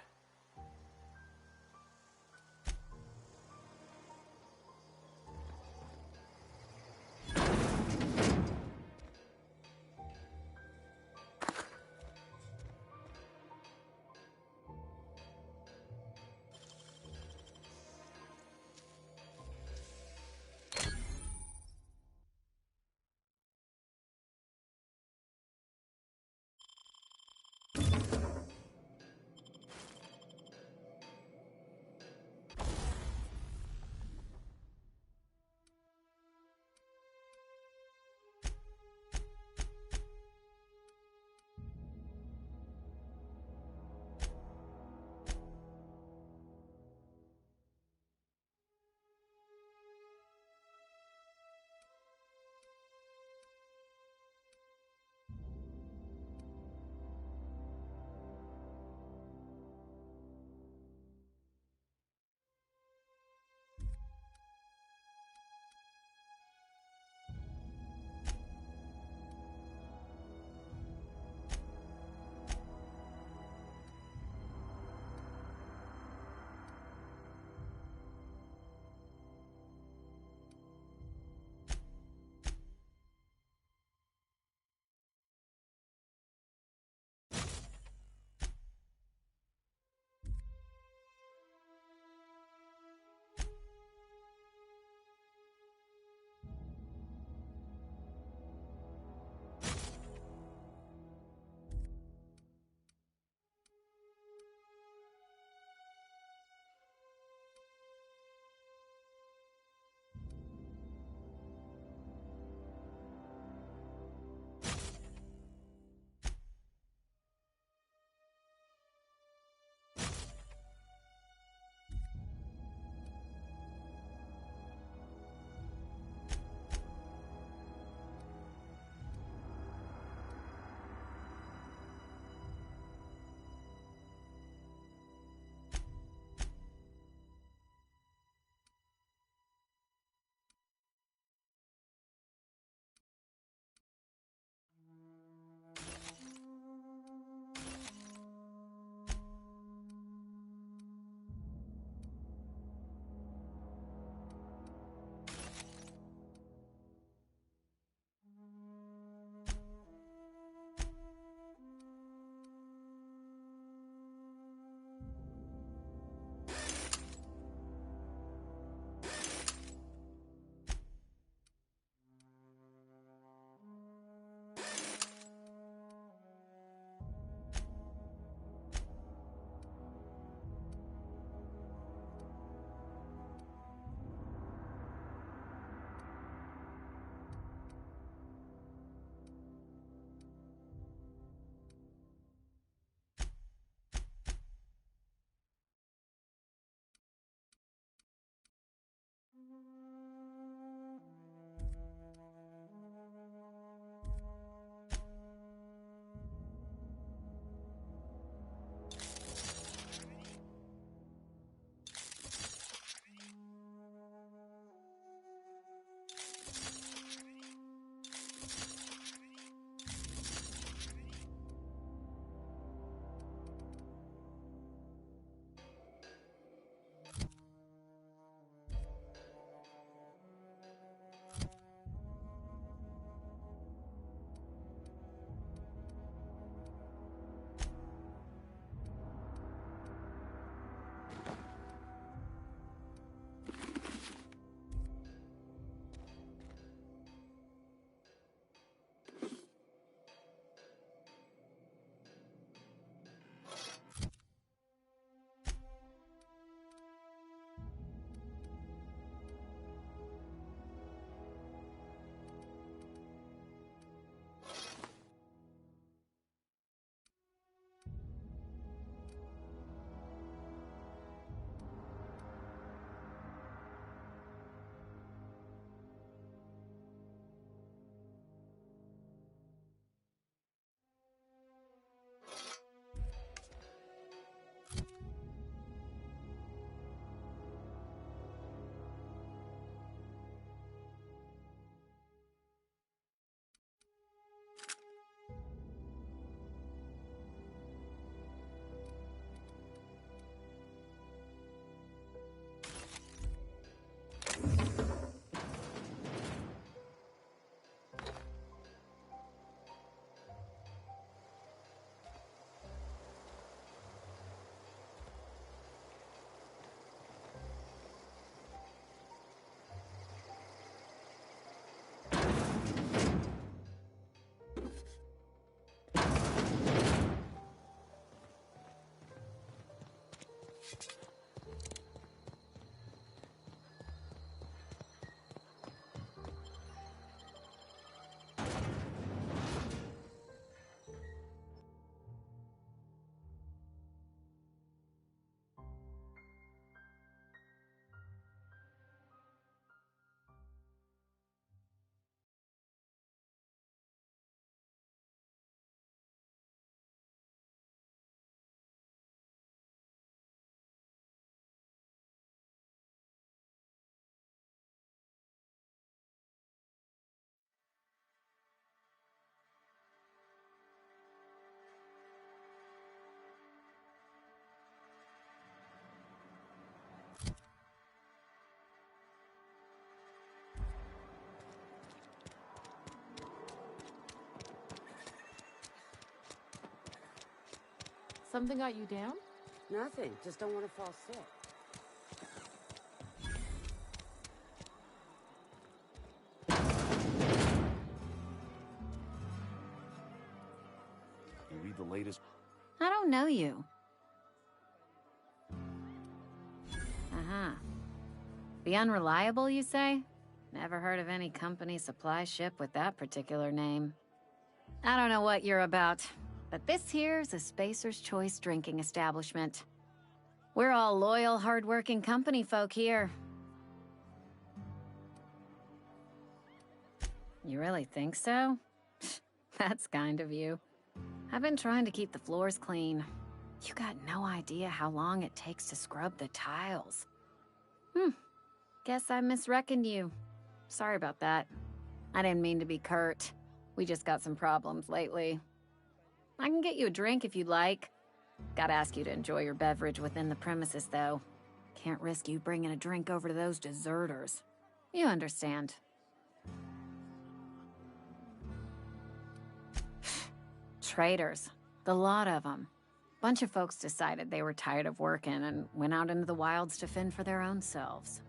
Something got you down? Nothing. Just don't want to fall sick. You read the latest? I don't know you. Uh-huh. The Unreliable, you say? Never heard of any company supply ship with that particular name. I don't know what you're about, but this here's a Spacer's Choice drinking establishment. We're all loyal, hard-working company folk here. You really think so? That's kind of you. I've been trying to keep the floors clean. You got no idea how long it takes to scrub the tiles. Guess I misreckoned you. Sorry about that. I didn't mean to be curt. We just got some problems lately. I can get you a drink if you'd like. Gotta ask you to enjoy your beverage within the premises, though. Can't risk you bringing a drink over to those deserters. You understand. Traitors. The lot of them. Bunch of folks decided they were tired of working and went out into the wilds to fend for their own selves.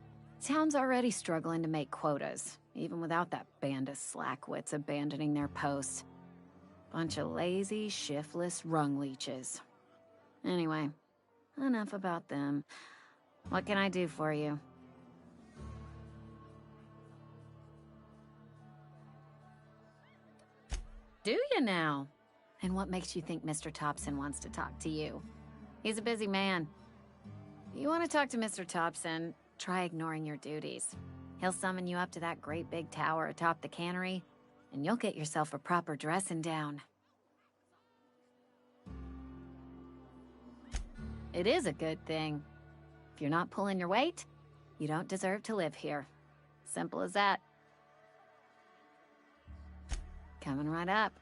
Town's already struggling to make quotas, even without that band of slackwits abandoning their posts. Bunch of lazy, shiftless rung leeches. Anyway, enough about them. What can I do for you? Do you now? And what makes you think Mr. Thompson wants to talk to you? He's a busy man. You want to talk to Mr. Thompson, try ignoring your duties. He'll summon you up to that great big tower atop the cannery, and you'll get yourself a proper dressing down. It is a good thing. If you're not pulling your weight, you don't deserve to live here. Simple as that. Coming right up.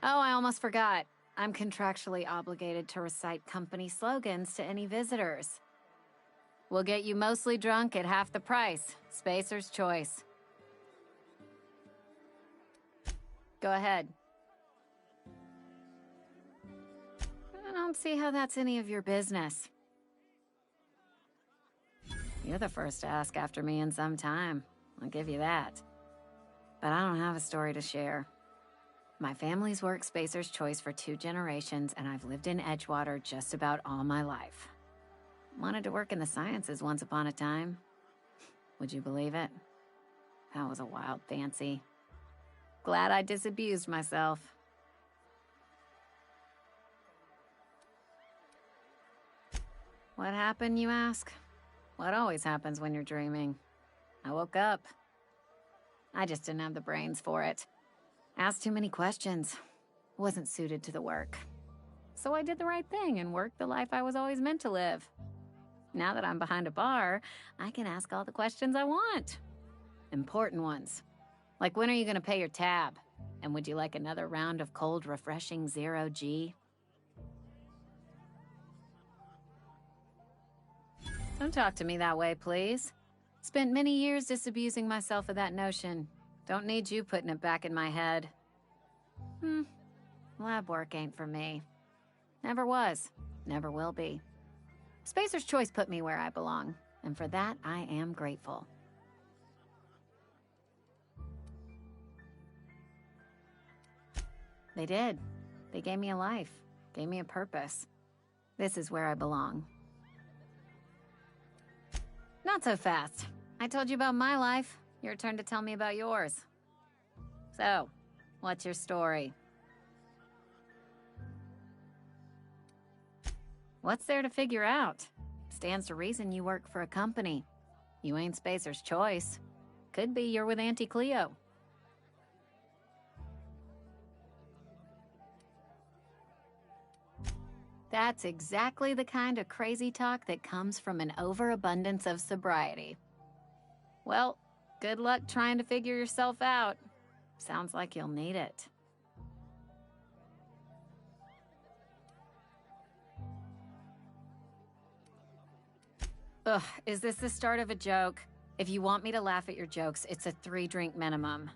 Oh, I almost forgot. I'm contractually obligated to recite company slogans to any visitors. We'll get you mostly drunk at half the price. Spacer's Choice. Go ahead. I don't see how that's any of your business. You're the first to ask after me in some time. I'll give you that. But I don't have a story to share. My family's worked Spacer's Choice for 2 generations, and I've lived in Edgewater just about all my life. Wanted to work in the sciences once upon a time. Would you believe it? That was a wild fancy. Glad I disabused myself. What happened, you ask? What always happens when you're dreaming. I woke up. I just didn't have the brains for it. Asked too many questions. Wasn't suited to the work. So I did the right thing and worked the life I was always meant to live. Now that I'm behind a bar, I can ask all the questions I want. Important ones. Like, when are you gonna pay your tab? And would you like another round of cold, refreshing 0G? Don't talk to me that way, please. Spent many years disabusing myself of that notion. Don't need you putting it back in my head. Lab work ain't for me. Never was. Never will be. Spacer's Choice put me where I belong, and for that, I am grateful. They did. They gave me a life, gave me a purpose. This is where I belong. Not so fast. I told you about my life. Your turn to tell me about yours. So, what's your story? What's there to figure out? Stands to reason you work for a company. You ain't Spacer's Choice. Could be you're with Auntie Cleo. That's exactly the kind of crazy talk that comes from an overabundance of sobriety. Well, good luck trying to figure yourself out. Sounds like you'll need it. Ugh, is this the start of a joke? If you want me to laugh at your jokes, it's a 3-drink minimum.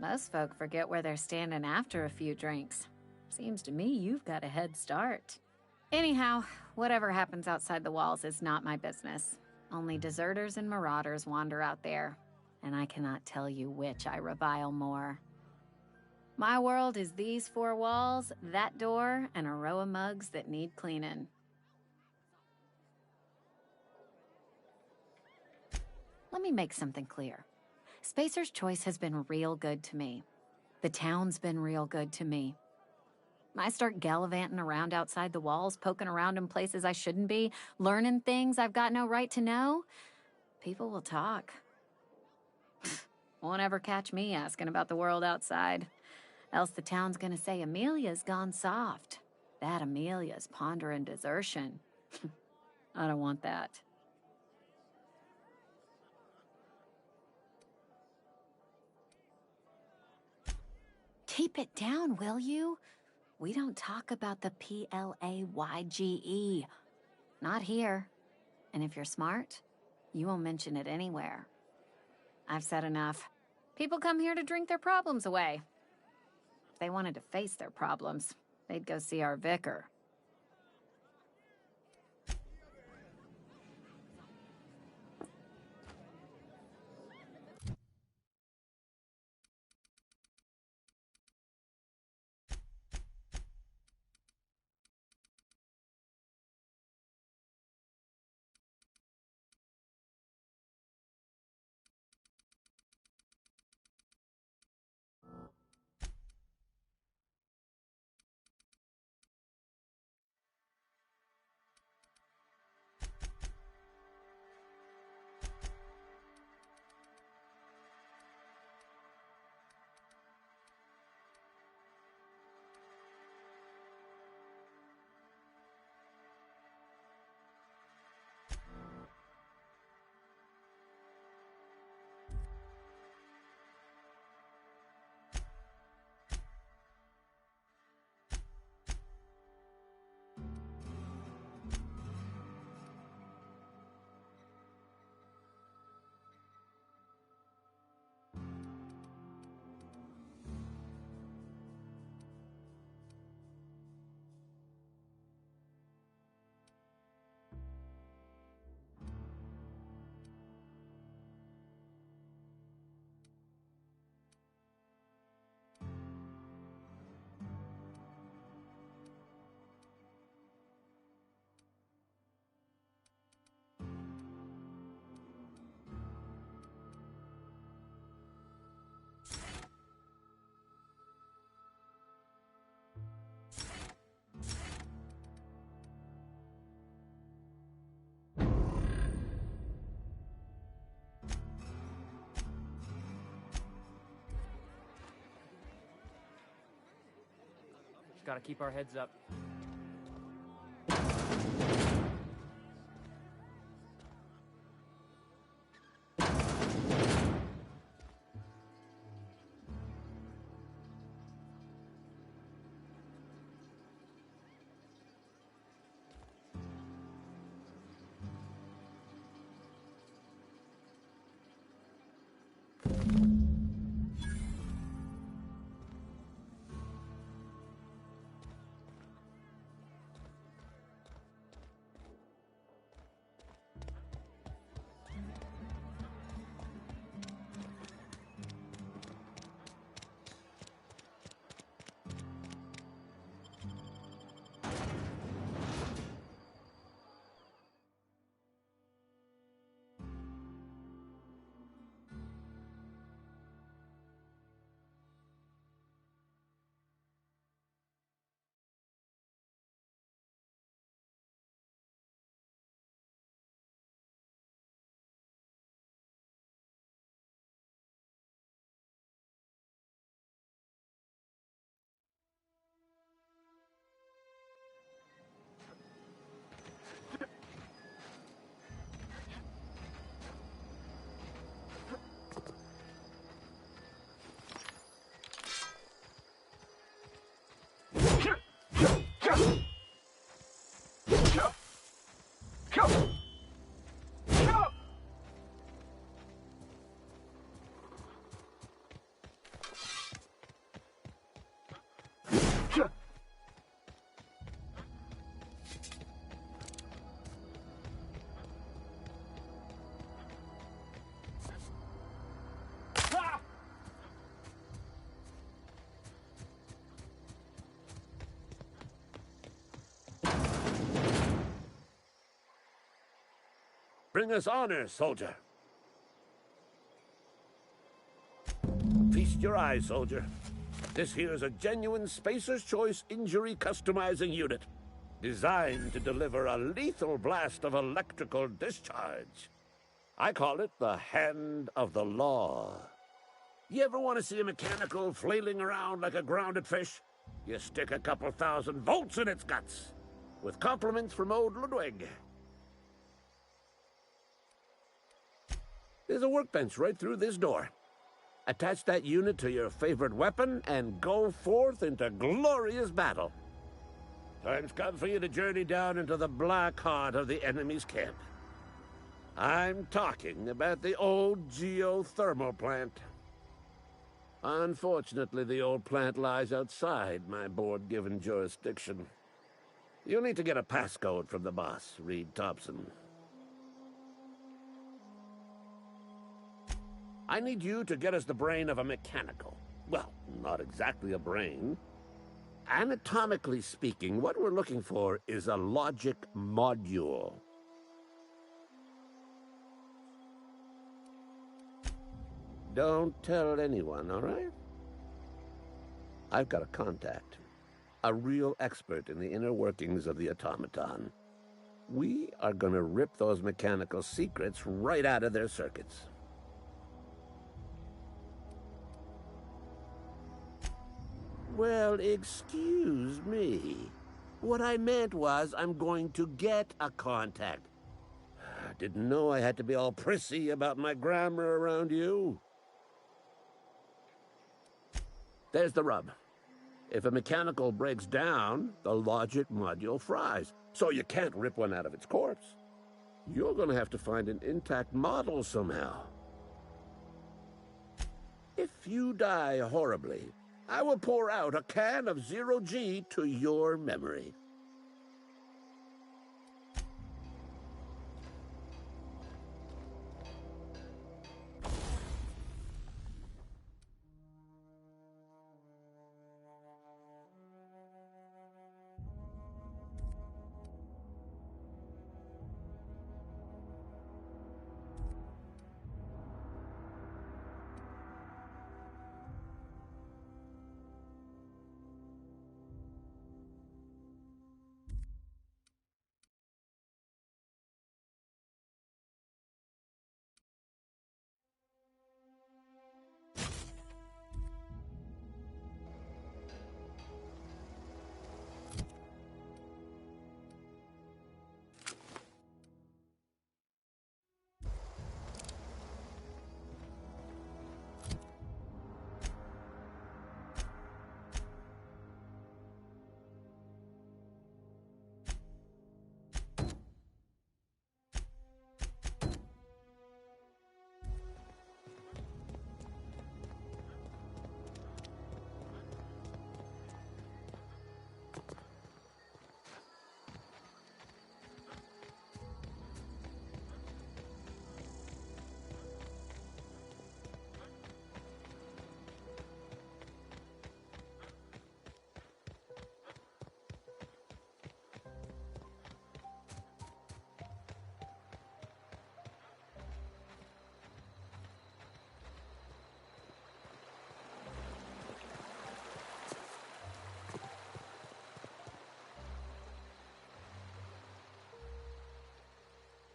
Most folk forget where they're standing after a few drinks. Seems to me you've got a head start. Anyhow, whatever happens outside the walls is not my business. Only deserters and marauders wander out there, and I cannot tell you which I revile more. My world is these 4 walls, that door, and a row of mugs that need cleaning. Let me make something clear. Spacer's Choice has been real good to me. The town's been real good to me. I start gallivanting around outside the walls, poking around in places I shouldn't be, learning things I've got no right to know. People will talk. Won't ever catch me asking about the world outside. Else the town's gonna say Amelia's gone soft. That Amelia's pondering desertion. I don't want that. Keep it down, will you? We don't talk about the PLAYGE. Not here. And if you're smart, you won't mention it anywhere. I've said enough. People come here to drink their problems away. If they wanted to face their problems, they'd go see our vicar. Gotta keep our heads up. Bring us honor, soldier. Feast your eyes, soldier. This here's a genuine Spacer's Choice injury customizing unit, designed to deliver a lethal blast of electrical discharge. I call it the Hand of the Law. You ever want to see a mechanical flailing around like a grounded fish? You stick a couple thousand volts in its guts. With compliments from old Ludwig. There's a workbench right through this door. Attach that unit to your favorite weapon and go forth into glorious battle. Time's come for you to journey down into the black heart of the enemy's camp. I'm talking about the old geothermal plant. Unfortunately, the old plant lies outside my board-given jurisdiction. You'll need to get a passcode from the boss, Reed Thompson. I need you to get us the brain of a mechanical. Well, not exactly a brain. Anatomically speaking, what we're looking for is a logic module. Don't tell anyone, all right? I've got a contact. A real expert in the inner workings of the automaton. We are gonna rip those mechanical secrets right out of their circuits. Well, excuse me. What I meant was I'm going to get a contact. Didn't know I had to be all prissy about my grammar around you. There's the rub. If a mechanical breaks down, the logic module fries. So you can't rip one out of its corpse. You're going to have to find an intact model somehow. If you die horribly, I will pour out a can of 0G to your memory.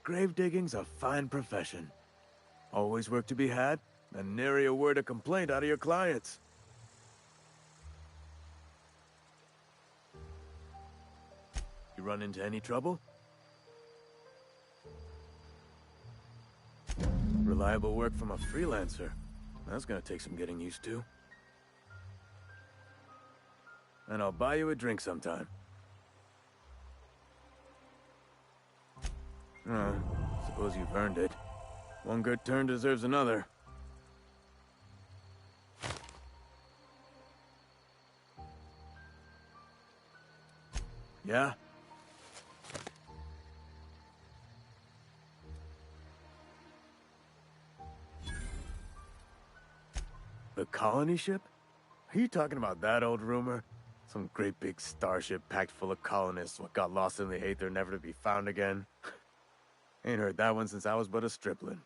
Grave digging's a fine profession. Always work to be had, and nary a word of complaint out of your clients. You run into any trouble? Reliable work from a freelancer. That's gonna take some getting used to. And I'll buy you a drink sometime. Suppose you've earned it. One good turn deserves another. Yeah? The colony ship? Are you talking about that old rumor? Some great big starship packed full of colonists what got lost in the aether never to be found again? Ain't heard that one since I was but a stripling.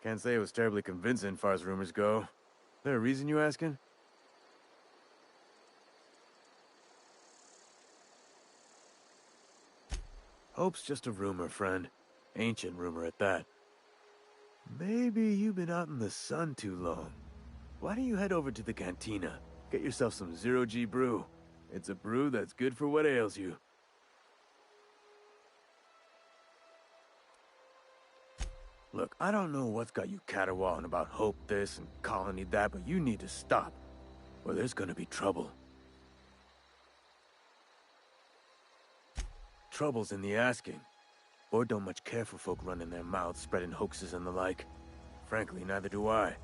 Can't say it was terribly convincing far as rumors go. There a reason you asking? Hope's just a rumor, friend. Ancient rumor at that. Maybe you've been out in the sun too long. Why don't you head over to the cantina? Get yourself some zero-G brew. It's a brew that's good for what ails you. Look, I don't know what's got you caterwauling about Hope this and Colony that, but you need to stop, or there's gonna be trouble. Trouble's in the asking. Board don't much care for folk running their mouths, spreading hoaxes and the like. Frankly, neither do I.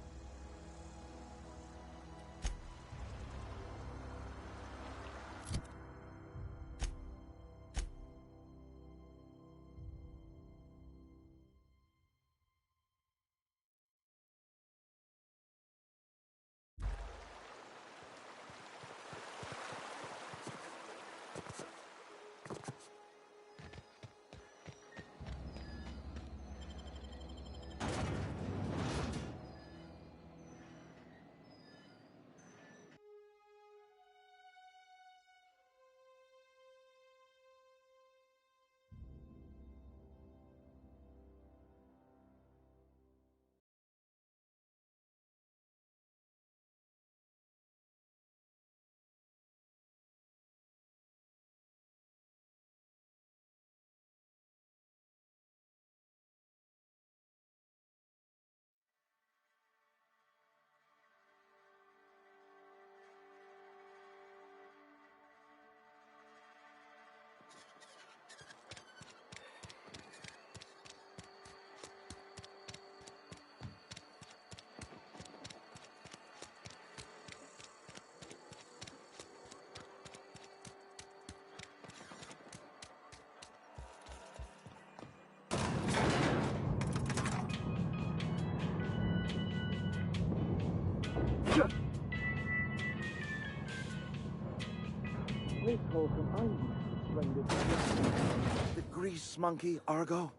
The grease monkey, Argo?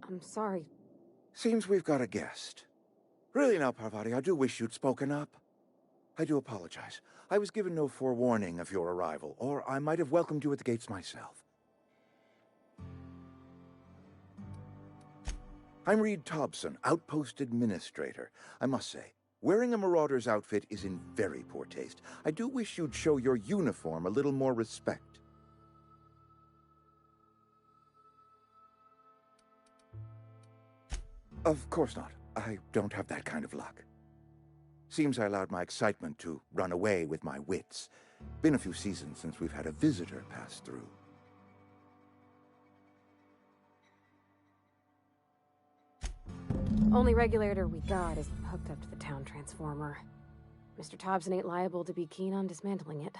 I'm sorry. Seems we've got a guest. Really now, Parvati, I do wish you'd spoken up. I do apologize. I was given no forewarning of your arrival, or I might have welcomed you at the gates myself. I'm Reed Thompson, Outpost Administrator. I must say, wearing a Marauder's outfit is in very poor taste. I do wish you'd show your uniform a little more respect. Of course not. I don't have that kind of luck. Seems I allowed my excitement to run away with my wits. Been a few seasons since we've had a visitor pass through. Only regulator we got is hooked up to the town transformer. Mr. Thompson ain't liable to be keen on dismantling it.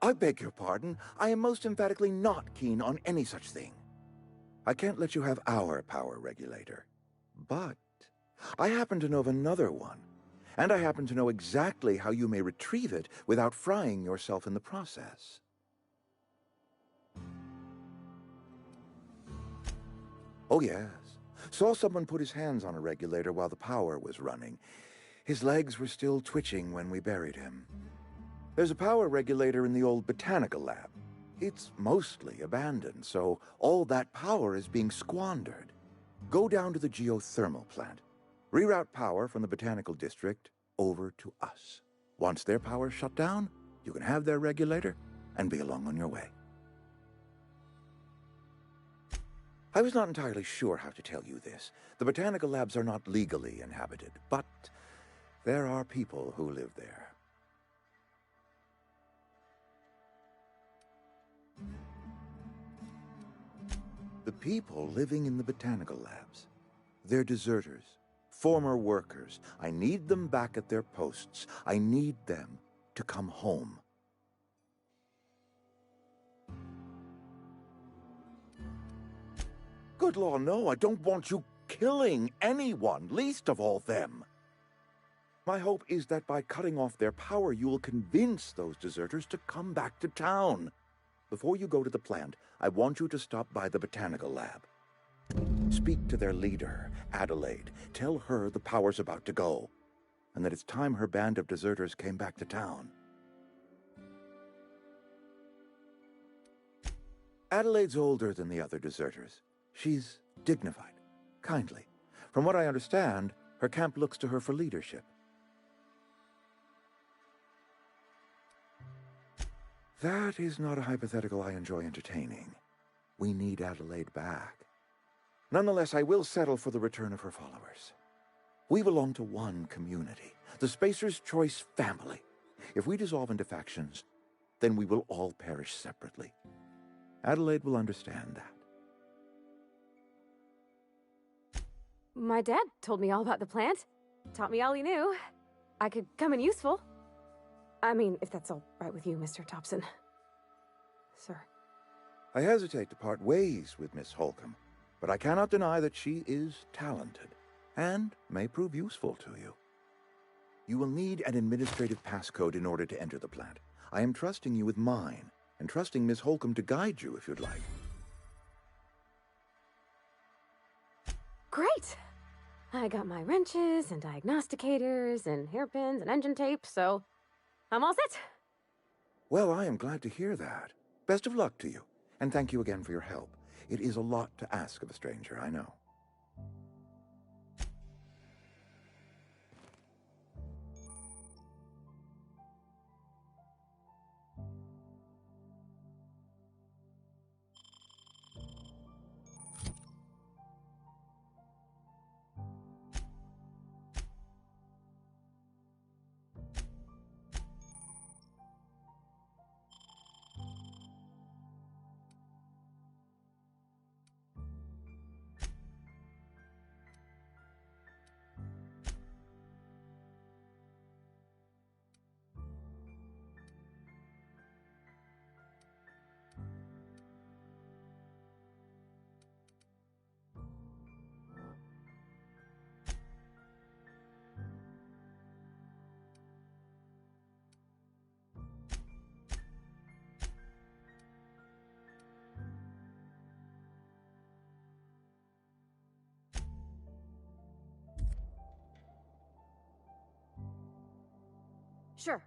I beg your pardon. I am most emphatically not keen on any such thing. I can't let you have our power regulator. But I happen to know of another one. And I happen to know exactly how you may retrieve it without frying yourself in the process. Oh, yes. Saw someone put his hands on a regulator while the power was running. His legs were still twitching when we buried him. There's a power regulator in the old botanical lab. It's mostly abandoned, so all that power is being squandered. Go down to the geothermal plant. Reroute power from the botanical district over to us. Once their power's shut down, you can have their regulator and be along on your way. I was not entirely sure how to tell you this. The botanical labs are not legally inhabited, but there are people who live there. The people living in the botanical labs, they're deserters, former workers. I need them back at their posts. I need them to come home. Good law, no. I don't want you killing anyone, least of all them. My hope is that by cutting off their power, you will convince those deserters to come back to town. Before you go to the plant, I want you to stop by the botanical lab. Speak to their leader, Adelaide. Tell her the power's about to go, and that it's time her band of deserters came back to town. Adelaide's older than the other deserters. She's dignified, kindly. From what I understand, her camp looks to her for leadership. That is not a hypothetical I enjoy entertaining. We need Adelaide back. Nonetheless, I will settle for the return of her followers. We belong to one community, the Spacer's Choice family. If we dissolve into factions, then we will all perish separately. Adelaide will understand that. My dad told me all about the plant. Taught me all he knew. I could come in useful. I mean, if that's all right with you, Mr. Thompson. Sir. I hesitate to part ways with Miss Holcomb, but I cannot deny that she is talented and may prove useful to you. You will need an administrative passcode in order to enter the plant. I am trusting you with mine, and trusting Miss Holcomb to guide you if you'd like. Great! I got my wrenches and diagnosticators and hairpins and engine tape, so I'm all set. Well, I am glad to hear that. Best of luck to you, and thank you again for your help. It is a lot to ask of a stranger, I know. Sure.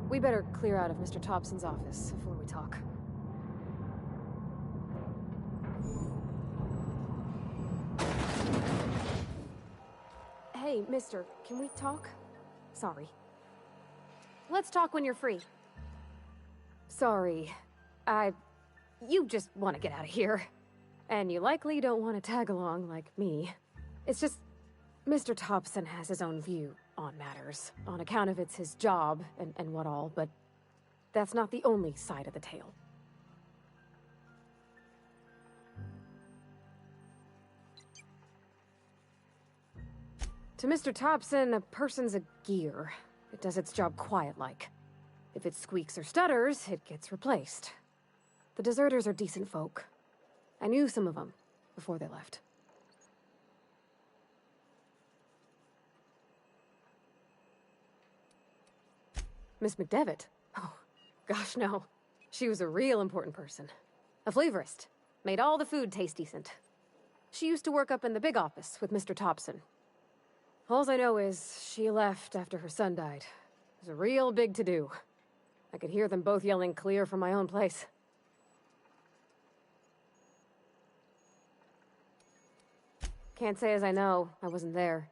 We better clear out of Mr. Thompson's office before we talk. Hey, mister, can we talk? Sorry. Let's talk when you're free. Sorry. You just want to get out of here. And you likely don't want to tag along like me. It's just, Mr. Thompson has his own view on matters, on account of it's his job and what all, but that's not the only side of the tale. To Mr. Thompson, a person's a gear. It does its job quiet-like. If it squeaks or stutters, it gets replaced. The deserters are decent folk. I knew some of them before they left. Miss McDevitt? Oh, gosh, no. She was a real important person. A flavorist. Made all the food taste decent. She used to work up in the big office with Mr. Thompson. Alls I know is she left after her son died. It was a real big to-do. I could hear them both yelling clear from my own place. Can't say as I know. I wasn't there.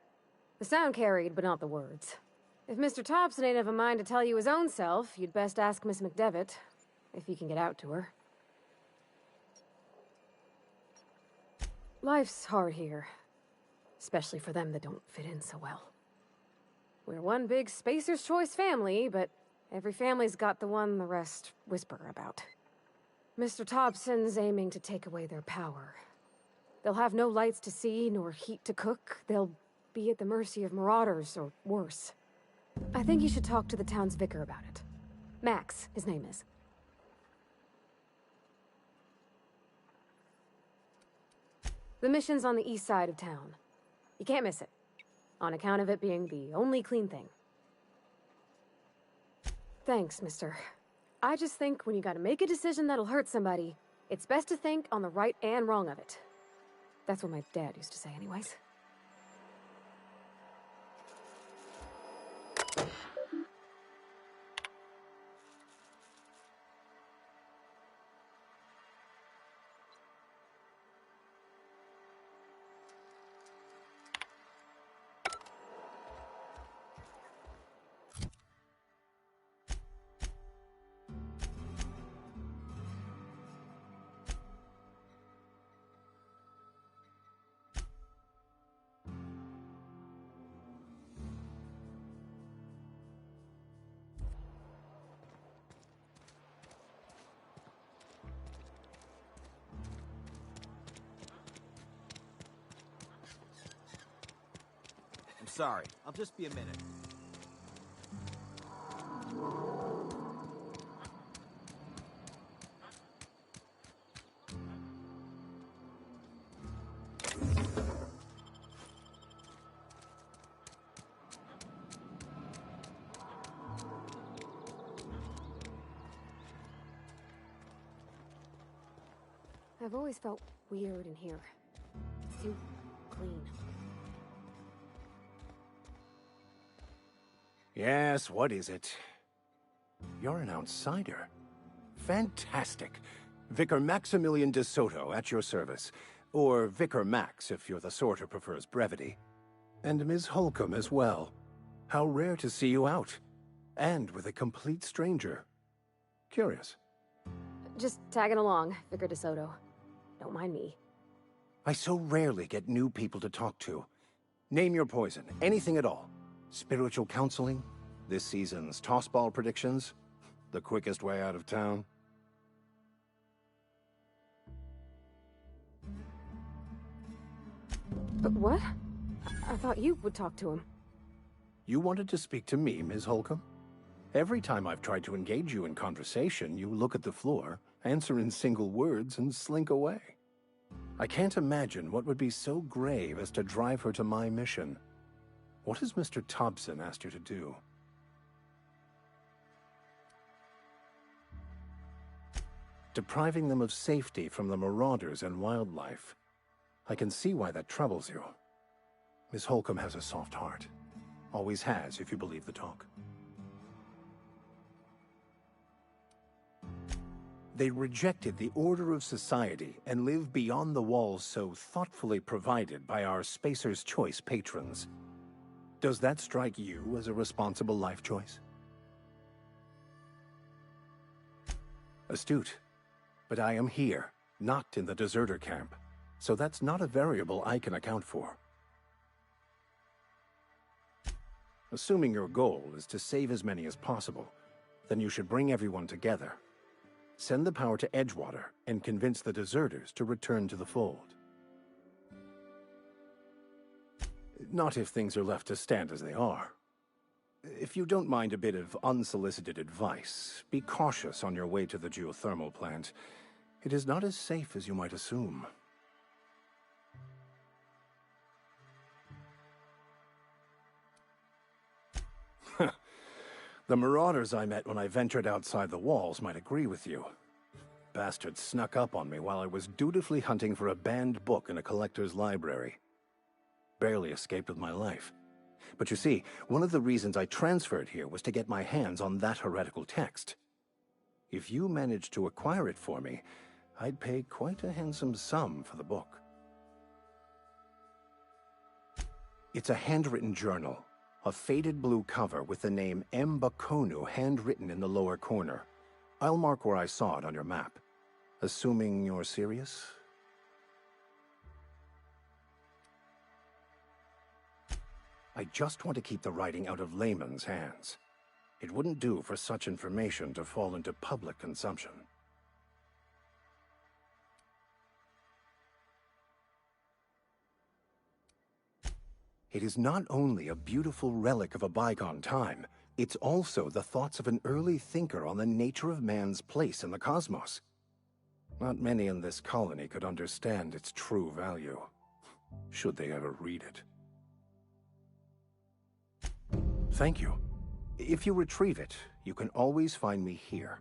The sound carried, but not the words. If Mr. Thompson ain't of a mind to tell you his own self, you'd best ask Miss McDevitt, if you can get out to her. Life's hard here. Especially for them that don't fit in so well. We're one big Spacer's Choice family, but every family's got the one the rest whisper about. Mr. Thompson's aiming to take away their power. They'll have no lights to see, nor heat to cook. They'll be at the mercy of marauders, or worse. I think you should talk to the town's vicar about it. Max, his name is. The mission's on the east side of town. You can't miss it, on account of it being the only clean thing. Thanks, mister. I just think when you gotta make a decision that'll hurt somebody, it's best to think on the right and wrong of it. That's what my dad used to say anyways. I'm sorry. I'll just be a minute. I've always felt weird in here. It's too clean. Yes, what is it? You're an outsider. Fantastic. Vicar Maximilian de Soto at your service. Or Vicar Max, if you're the sort who prefers brevity. And Ms. Holcomb as well. How rare to see you out. And with a complete stranger. Curious. Just tagging along, Vicar de Soto. Don't mind me. I so rarely get new people to talk to. Name your poison, anything at all. Spiritual counseling? This season's tossball predictions? The quickest way out of town? But what? I thought you would talk to him. You wanted to speak to me, Ms. Holcomb? Every time I've tried to engage you in conversation, you look at the floor, answer in single words, and slink away. I can't imagine what would be so grave as to drive her to my mission. What has Mr. Thompson asked you to do? Depriving them of safety from the marauders and wildlife. I can see why that troubles you. Miss Holcomb has a soft heart. Always has, if you believe the talk. They rejected the order of society and live beyond the walls so thoughtfully provided by our Spacer's Choice patrons. Does that strike you as a responsible life choice? Astute. But I am here, not in the deserter camp, so that's not a variable I can account for. Assuming your goal is to save as many as possible, then you should bring everyone together. Send the power to Edgewater and convince the deserters to return to the fold. Not if things are left to stand as they are. If you don't mind a bit of unsolicited advice, be cautious on your way to the geothermal plant. It is not as safe as you might assume. The marauders I met when I ventured outside the walls might agree with you. Bastards snuck up on me while I was dutifully hunting for a banned book in a collector's library. Barely escaped with my life. But you see, one of the reasons I transferred here was to get my hands on that heretical text. If you managed to acquire it for me, I'd pay quite a handsome sum for the book. It's a handwritten journal. A faded blue cover with the name M. Bakonu handwritten in the lower corner. I'll mark where I saw it on your map. Assuming you're serious? I just want to keep the writing out of layman's hands. It wouldn't do for such information to fall into public consumption. It is not only a beautiful relic of a bygone time, it's also the thoughts of an early thinker on the nature of man's place in the cosmos. Not many in this colony could understand its true value, should they ever read it. Thank you. If you retrieve it, you can always find me here.